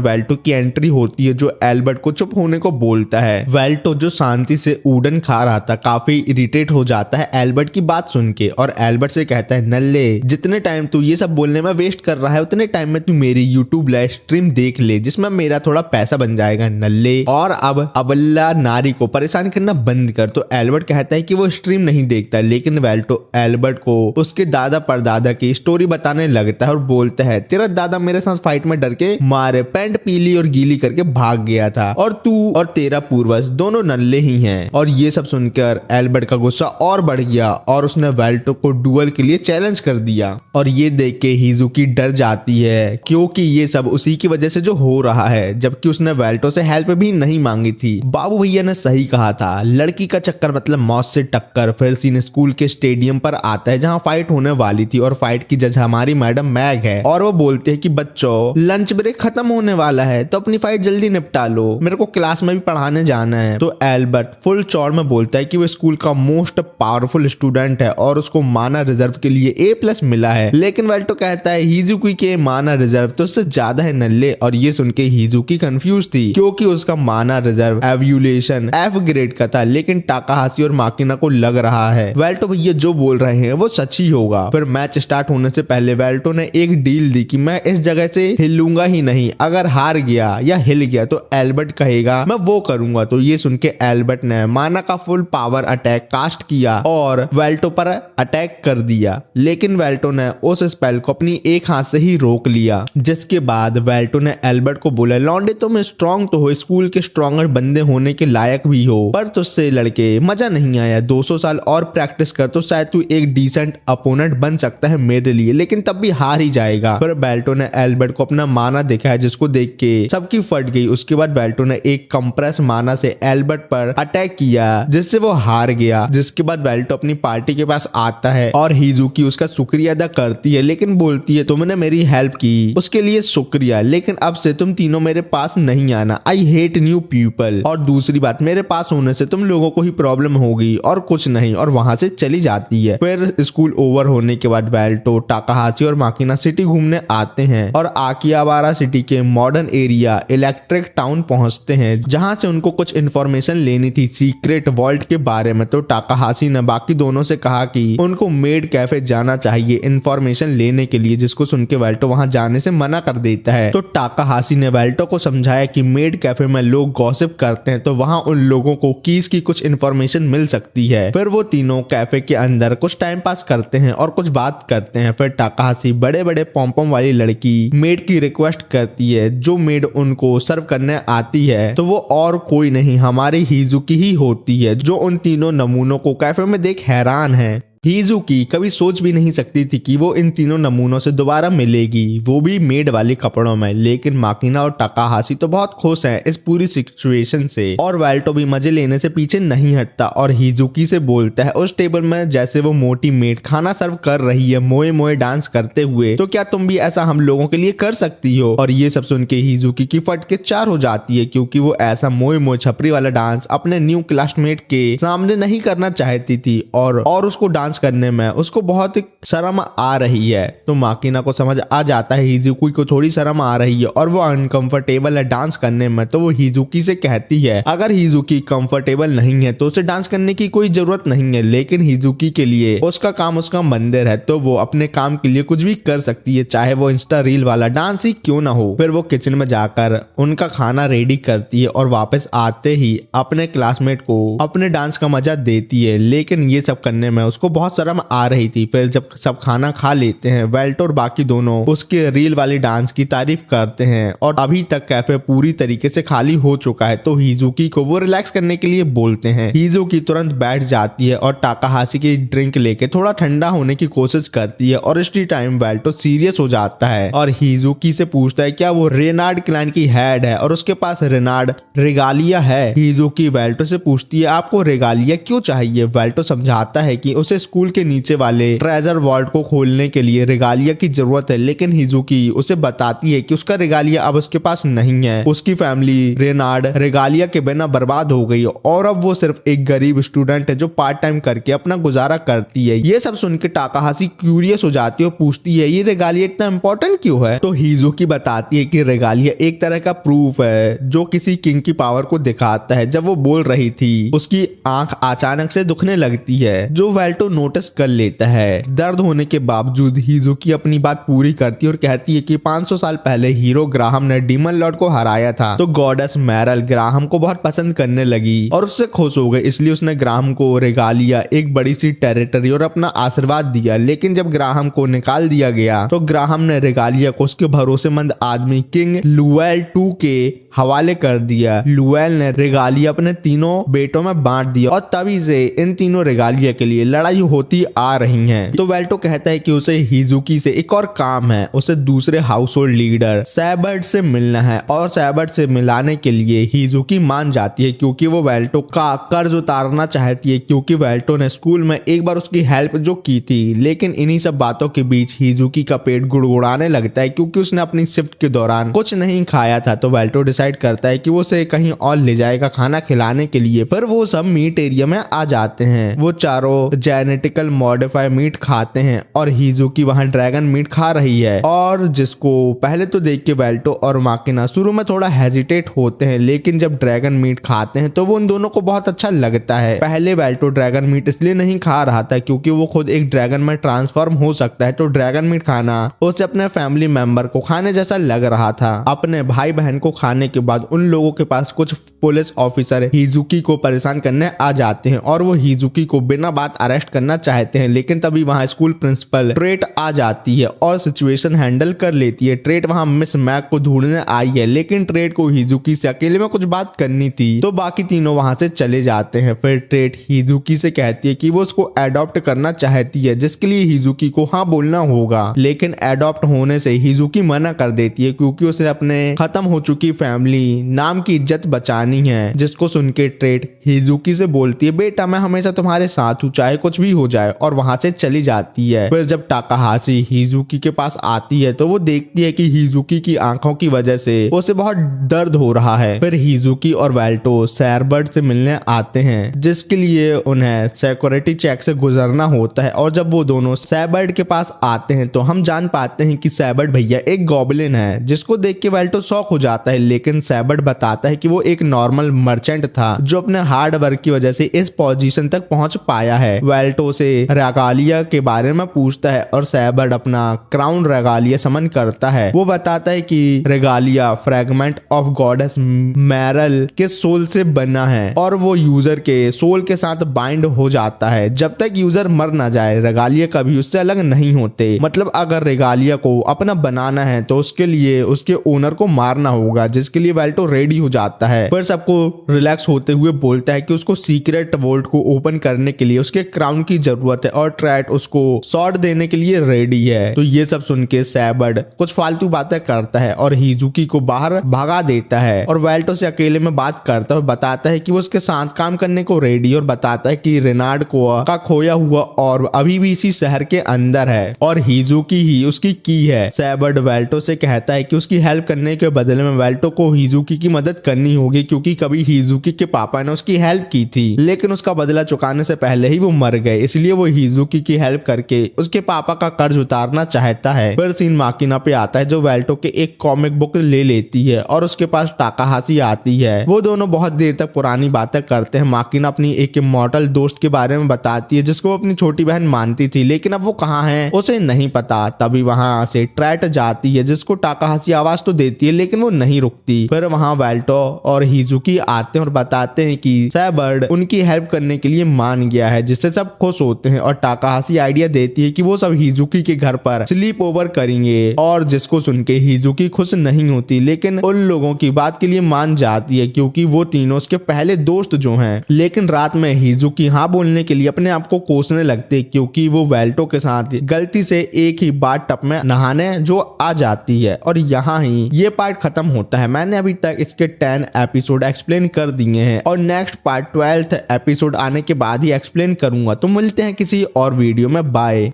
A: वेल्टो की एंट्री होती है, जो एल्बर्ट को चुप होने को बोलता है। वेल्टो जो शांति से ऊडन खा रहा था काफी इरिटेट हो जाता है एल्बर्ट की बात सुन के और एल्बर्ट से कहता है नल्ले जितने टाइम तू ये सब बोलने में वेस्ट कर रहा है उतने टाइम में तू मेरी यूट्यूब लाइव स्ट्रीम देख ले जिसमें मेरा थोड़ा पैसा बन जाएगा नल्ले, और अब अबल्ला नारी को परेशान करना बंद कर। तो एल्बर्ट कहता है कि वो स्ट्रीम नहीं देखता, लेकिन वेल्टो एल्बर्ट को उसके दादा परदादा की स्टोरी बताने लगता है और बोलता है तेरा दादा मेरे साथ फाइट में डर के मारे पैंट पीली और गीली करके भाग गया था और तू और तेरा पूर्वज दोनों नल्ले ही हैं। और ये सब सुनकर एल्बर्ट का गुस्सा और बढ़ गया और उसने वेल्टो को डुअल के लिए चैलेंज कर दिया। और ये देख के हिजुकी डर जाती है क्योंकि ये सब उसी की वजह से जो हो रहा है, जबकि उसने वेल्टो से हेल्प भी नहीं मांगी थी। बाबू भैया ने सही कहा था, लड़की का चक्कर मतलब मौत से टक्कर। फिर सीन स्कूल के स्टेडियम पर आता है जहां फाइट होने वाली थी और फाइट की जज हमारी मैडम मैग है और वो बोलते हैं कि बच्चों लंच ब्रेक खत्म होने वाला है तो अपनी फाइट जल्दी निपटा लो, मेरे को क्लास में भी पढ़ाने जाना है। तो एल्बर्ट फुल चौड़ में बोलता है कि वो स्कूल का मोस्ट पावरफुल स्टूडेंट है और उसको माना रिजर्व के लिए A+ मिला है। लेकिन वेल्टो कहता है हिजुकी के माना रिजर्व तो उससे ज्यादा है नल्ले। और ये सुन के हिजुकी कंफ्यूज थी क्योंकि उसका माना रिजर्व एवोल्यूशन F ग्रेड का था, लेकिन टाकाहाशी और माकिना को लग रहा है वेल्टो भैया जो बोल रहे हैं वो सच ही होगा। फिर मैच स्टार्ट होने से पहले वेल्टो ने एक डील दी कि मैं इस जगह से हिलूंगा ही नहीं, अगर हार गया या हिल गया तो एल्बर्ट कहेगा मैं वो करूंगा। तो ये सुन के एल्बर्ट ने माना का फुल पावर अटैक कास्ट किया और वेल्टो पर अटैक कर दिया, लेकिन वेल्टो ने उस स्पेल को अपनी एक हाथ से ही रोक लिया। जिसके बाद वेल्टो ने एल्बर्ट को बोला लॉन्डे तुम स्ट्रॉन्ग तो हो, स्कूल के स्ट्रॉन्गर बंदे होने के लायक भी हो, पर तुझसे लड़के मजा नहीं आया, 200 साल और प्रैक्टिस कर तो शायद तू एक डिसेंट अपोनेंट बन सकता है मेरे लिए, लेकिन तब भी हार ही जाएगा। फिर वेल्टो ने एल्बर्ट को अपना माना दिखाया जिसको देख के सबकी फट गई। उसके बाद वेल्टो ने एक कंप्रेस माना से एल्बर्ट पर अटैक किया जिससे वो हार गया। जिसके बाद वेल्टो अपनी पार्टी के पास आता है और हिजुकी उसका शुक्रिया अदा करती है, लेकिन बोलती है तुमने मेरी हेल्प की उसके लिए शुक्रिया, लेकिन अब से तुम तीनों मेरे पास नहीं आना, आई हेट न्यू पीपल। और दूसरी बात मेरे पास होने से तुम लोगों को ही प्रॉब्लम होगी और कुछ नहीं, और वहां से चली जाती है। फिर स्कूल ओवर होने के बाद वेल्टो टाकाहाशी और माकिना सिटी घूमने आते हैं और आकिहाबारा सिटी के मॉडर्न एरिया इलेक्ट्रिक टाउन पहुंचते हैं जहां से उनको कुछ इन्फॉर्मेशन लेनी थी सीक्रेट वॉल्ट के बारे में। तो टाकाहाशी ने बाकी दोनों से कहा कि उनको मेड कैफे जाना चाहिए इन्फॉर्मेशन लेने के लिए, जिसको सुन के वेल्टो वहां जाने से मना कर देता है। तो टाकाहाशी ने वेल्टो को समझाया कि मेड कैफे में लोग गॉसिप करते हैं तो वहां उन लोगों को कीज की कुछ इन्फॉर्मेशन मिल सकती है। फिर वो तीनों कैफे के अंदर कुछ टाइम पास करते हैं और कुछ बात करते हैं। फिर टाकाहाशी बड़े बड़े पॉम्पम वाली लड़की मेड की रिक्वेस्ट करती है, जो मेड उनको सर्व करने आती है तो वो और कोई नहीं हमारी हिजुकी ही होती है, जो उन तीनों नमूनों को कैफे में देख हैरान है। हिजुकी कभी सोच भी नहीं सकती थी कि वो इन तीनों नमूनों से दोबारा मिलेगी, वो भी मेड वाले कपड़ों में। लेकिन माकिना और टाकाहाशी तो बहुत खुश हैं इस पूरी सिचुएशन से और वेल्टो भी मजे लेने से पीछे नहीं हटता और हिजुकी से बोलता है उस टेबल में जैसे वो मोटी मेड खाना सर्व कर रही है मोए मोए डांस करते हुए, तो क्या तुम भी ऐसा हम लोगों के लिए कर सकती हो। और ये सब सुन के हिजुकी की फट के चार हो जाती है क्योंकि वो ऐसा मोए मोए छपरी वाला डांस अपने न्यू क्लासमेट के सामने नहीं करना चाहती थी और उसको डांस करने में उसको बहुत शर्म आ रही है। तो माकिना को समझ आ जाता है हिजुकी को थोड़ी शर्म आ रही है और वो अनकंफर्टेबल है डांस करने में। तो वो हिजुकी से कहती है अगर हिजुकी कंफर्टेबल नहीं है तो उसे डांस करने की कोई जरूरत नहीं है, लेकिन हिजुकी के लिए उसका काम उसका मंदिर है तो वो अपने काम के लिए कुछ भी कर सकती है, चाहे वो इंस्टा रील वाला डांस ही क्यों ना हो। फिर वो किचन में जाकर उनका खाना रेडी करती है और वापस आते ही अपने क्लासमेट को अपने डांस का मजा देती है, लेकिन ये सब करने में उसको बहुत शर्म आ रही थी। फिर जब सब खाना खा लेते हैं, वाल्टो और बाकी दोनों उसके रील वाली डांस की तारीफ करते हैं और अभी तक कैफे पूरी तरीके से खाली हो चुका है तो हिजुकी को वो रिलैक्स करने के लिए बोलते हैं। हिजुकी तुरंत बैठ जाती है और टाकाहाशी की ड्रिंक लेके थोड़ा ठंडा होने की कोशिश करती है और इसी टाइम वाल्टो सीरियस हो जाता है और हिजुकी से पूछता है क्या वो रेनार्ड क्लैन की हेड है और उसके पास रेनार्ड रेगालिया है। हिजुकी वाल्टो से पूछती है आपको रेगालिया क्यों चाहिए। वाल्टो समझाता है कि उसे स्कूल के नीचे वाले ट्रेजर वॉल्ट को खोलने के लिए रेगालिया की जरूरत है, लेकिन हिजुकी उसे बताती है कि उसका रेगालिया अब उसके पास नहीं है। उसकी फैमिली रेनार्ड रेगालिया के बिना बर्बाद हो गई और अब वो सिर्फ एक गरीब स्टूडेंट है जो पार्ट टाइम करके अपना गुजारा करती है। ये सब सुन के टाकाहाशी क्यूरियस हो जाती है और पूछती है ये रेगालिया इतना इंपॉर्टेंट क्यों है। तो हिजुकी बताती है कि रेगालिया एक तरह का प्रूफ है जो किसी किंग की पावर को दिखाता है। जब वो बोल रही थी उसकी आंख अचानक से दुखने लगती है जो वाल्टो नोटिस कर लेता है। दर्द होने के बावजूद हिजुकी अपनी बात पूरी करती है और कहती है कि 500 साल पहले हीरो ग्राहम ने डीमन लॉर्ड को हराया था तो गॉडेस मैरल ग्राहम को बहुत पसंद करने लगी और उससे खुश हो गई, इसलिए उसने ग्राहम को रेगालिया एक बड़ी सी टेरिटरी और अपना आशीर्वाद दिया। लेकिन जब ग्राहम को निकाल दिया गया तो ग्राहम ने रेगालिया को उसके भरोसेमंद आदमी किंग लुएल II के हवाले कर दिया। लुएल ने रेगालिया अपने तीनों बेटों में बांट दिया और तभी से इन तीनों रेगालिया के लिए लड़ाई होती आ रही है। तो वाल्टो कहता है कि उसे हिजुकी से एक और काम है, उसे दूसरे हाउस होल्ड लीडर सैबर्ड से मिलना है और सैबर्ड से मिलाने के लिए हिजुकी मान जाती है क्योंकि वो वाल्टो का कर्ज उतारना चाहती है क्योंकि वाल्टो ने स्कूल में एक बार उसकी हेल्प जो की थी। लेकिन इन्हीं सब बातों के बीच हिजुकी का पेट गुड़गुड़ाने लगता है क्योंकि उसने अपनी शिफ्ट के दौरान कुछ नहीं खाया था। तो वाल्टो डिसाइड करता है कि वो उसे कहीं और ले जाएगा खाना खिलाने के लिए। पर वो सब मीट एरिया में आ जाते हैं। वो चारों जेनेटिकल मॉडिफाई मीट खाते हैं और हिजुकी वहां ड्रैगन मीट खा रही है और जिसको पहले तो देख के वाल्टो और माकिना शुरू में थोड़ा हेजिटेट होते हैं, लेकिन जब ड्रैगन मीट खाते हैं तो वो उन दोनों को बहुत अच्छा लगता है। पहले वाल्टो ड्रैगन मीट इसलिए नहीं खा रहा था क्योंकि वो खुद एक ड्रैगन में ट्रांसफॉर्म हो सकता है, तो ड्रैगन मीट खाना उसे अपने फैमिली मेंबर को खाने जैसा लग रहा था। अपने भाई बहन को खाने के बाद उन लोगों के पास कुछ पुलिस ऑफिसर हिजुकी को परेशान करने आ जाते हैं और वो हिजुकी को बिना बात अरेस्ट करना चाहते हैं। लेकिन तभी वहां स्कूल प्रिंसिपल ट्रेट आ जाती है और सिचुएशन हैंडल कर लेती है। ट्रेट वहां मिस मैक को ढूंढने आई है, लेकिन ट्रेट को हिजुकी से अकेले में कुछ बात करनी थी तो बाकी तीनों वहां से चले जाते हैं। फिर ट्रेट हिजुकी से कहती है कि वो उसको अडॉप्ट करना चाहती है, जिसके लिए हिजुकी को हाँ बोलना होगा। लेकिन अडॉप्ट होने से हिजुकी मना कर देती है क्योंकि उसे अपने खत्म हो चुकी फैमिली नाम की इज्जत बचानी है। जिसको सुन के ट्रेट हिजुकी से बोलती है बेटा मैं हमेशा तुम्हारे साथ हूँ चाहे कुछ भी हो जाए, और वहां से चली जाती है। फिर जब टाकाहाशी हिजुकी के पास आती है तो वो देखती है कि हिजुकी की आंखों की वजह से उसे बहुत दर्द हो रहा है। फिर हिजुकी और वाल्टो सैबर्ड से मिलने आते हैं जिसके लिए उन्हें सिक्योरिटी चेक से गुजरना होता है और जब वो दोनों सैबर्ड के पास आते हैं तो हम जान पाते हैं कि सैबर्ड भैया एक गॉबलिन है, जिसको देख के वाल्टो शॉक हो जाता है। लेकिन सैबर्ड बताता है कि वो एक नॉर्मल मर्चेंट था जो अपने हार्ड वर्क की वजह से इस पोजीशन तक पहुंच पाया है। वाल्टो से रेगालिया के बारे में पूछता है और सैबर्ड अपना क्राउन रेगालिया समन करता है। वो बताता है कि रेगालिया फ्रेगमेंट ऑफ गॉडेस मैरल के सोल से बना है और वो यूजर के सोल के साथ बाइंड हो जाता है। जब तक यूजर मर ना जाए रेगालिया कभी उससे अलग नहीं होते। मतलब अगर रेगालिया को अपना बनाना है तो उसके लिए उसके ओनर को मारना होगा, जिसके लिए वाल्टो रेडी हो जाता है। पर सबको रिलैक्स होते हुए बोलता है कि उसको सीक्रेट वोल्ट को ओपन करने के लिए उसके क्राउन की जरूरत है और ट्रैट उसको शॉट देने के लिए रेडी है। तो ये सब सुन के सैबर्ड कुछ फालतू बातें करता है और हिजुकी को बाहर भगा देता है और वाल्टो से अकेले में बात करता है और बताता है कि वो उसके साथ काम करने को रेडी, और बताता है कि रेनार्ड को का खोया हुआ और अभी भी इसी शहर के अंदर है और हिजुकी ही उसकी की है। सैबर्ड वाल्टो से कहता है कि उसकी हेल्प करने के बदले में वाल्टो को हिजुकी की मदद करनी होगी क्योंकि कभी हिजुकी के पापा ने उसकी हेल्प की थी लेकिन उसका बदला चुकाने से पहले ही वो मर गए, इसलिए वो हिजुकी की हेल्प करके उसके पापा का कर्ज उतारना चाहता है। फिर सीन माकिना पे आता है जो वाल्टो के एक कॉमिक बुक ले लेती है और उसके पास टाकाहाशी आती है। वो दोनों बहुत देर तक पुरानी बातें करते हैं। माकिना अपनी एक इमॉर्टल दोस्त के बारे में बताती है जिसको वो अपनी छोटी बहन मानती थी, लेकिन अब वो कहाँ है उसे नहीं पता। तभी वहां से ट्रैट जाती है जिसको टाकाहाशी आवाज तो देती है लेकिन वो नहीं रुकती। फिर वहां वाल्टो और हिजुकी आते हैं और बताते हैं कि सैबर्ड उनकी हेल्प करने के लिए मान गया है, जिससे सब खुश खुश होते हैं और टाकाहाशी आइडिया देती है कि वो सब हिजुकी के घर पर स्लीप ओवर करेंगे, और जिसको सुन के हिजुकी खुश नहीं होती लेकिन उन लोगों की बात के लिए मान जाती है क्योंकि वो तीनों उसके पहले दोस्त जो हैं। लेकिन रात में हिजुकी हाँ बोलने के लिए अपने आप को कोसने लगते क्योंकि वो वेल्टो के साथ गलती से एक ही बाथ टब में नहाने जो आ जाती है। और यहाँ ही ये पार्ट खत्म होता है। मैंने अभी तक इसके 10 एपिसोड एक्सप्लेन कर दिए हैं और नेक्स्ट पार्ट 12th एपिसोड आने के बाद ही एक्सप्लेन करूंगा। तो मिलते हैं किसी और वीडियो में, बाय।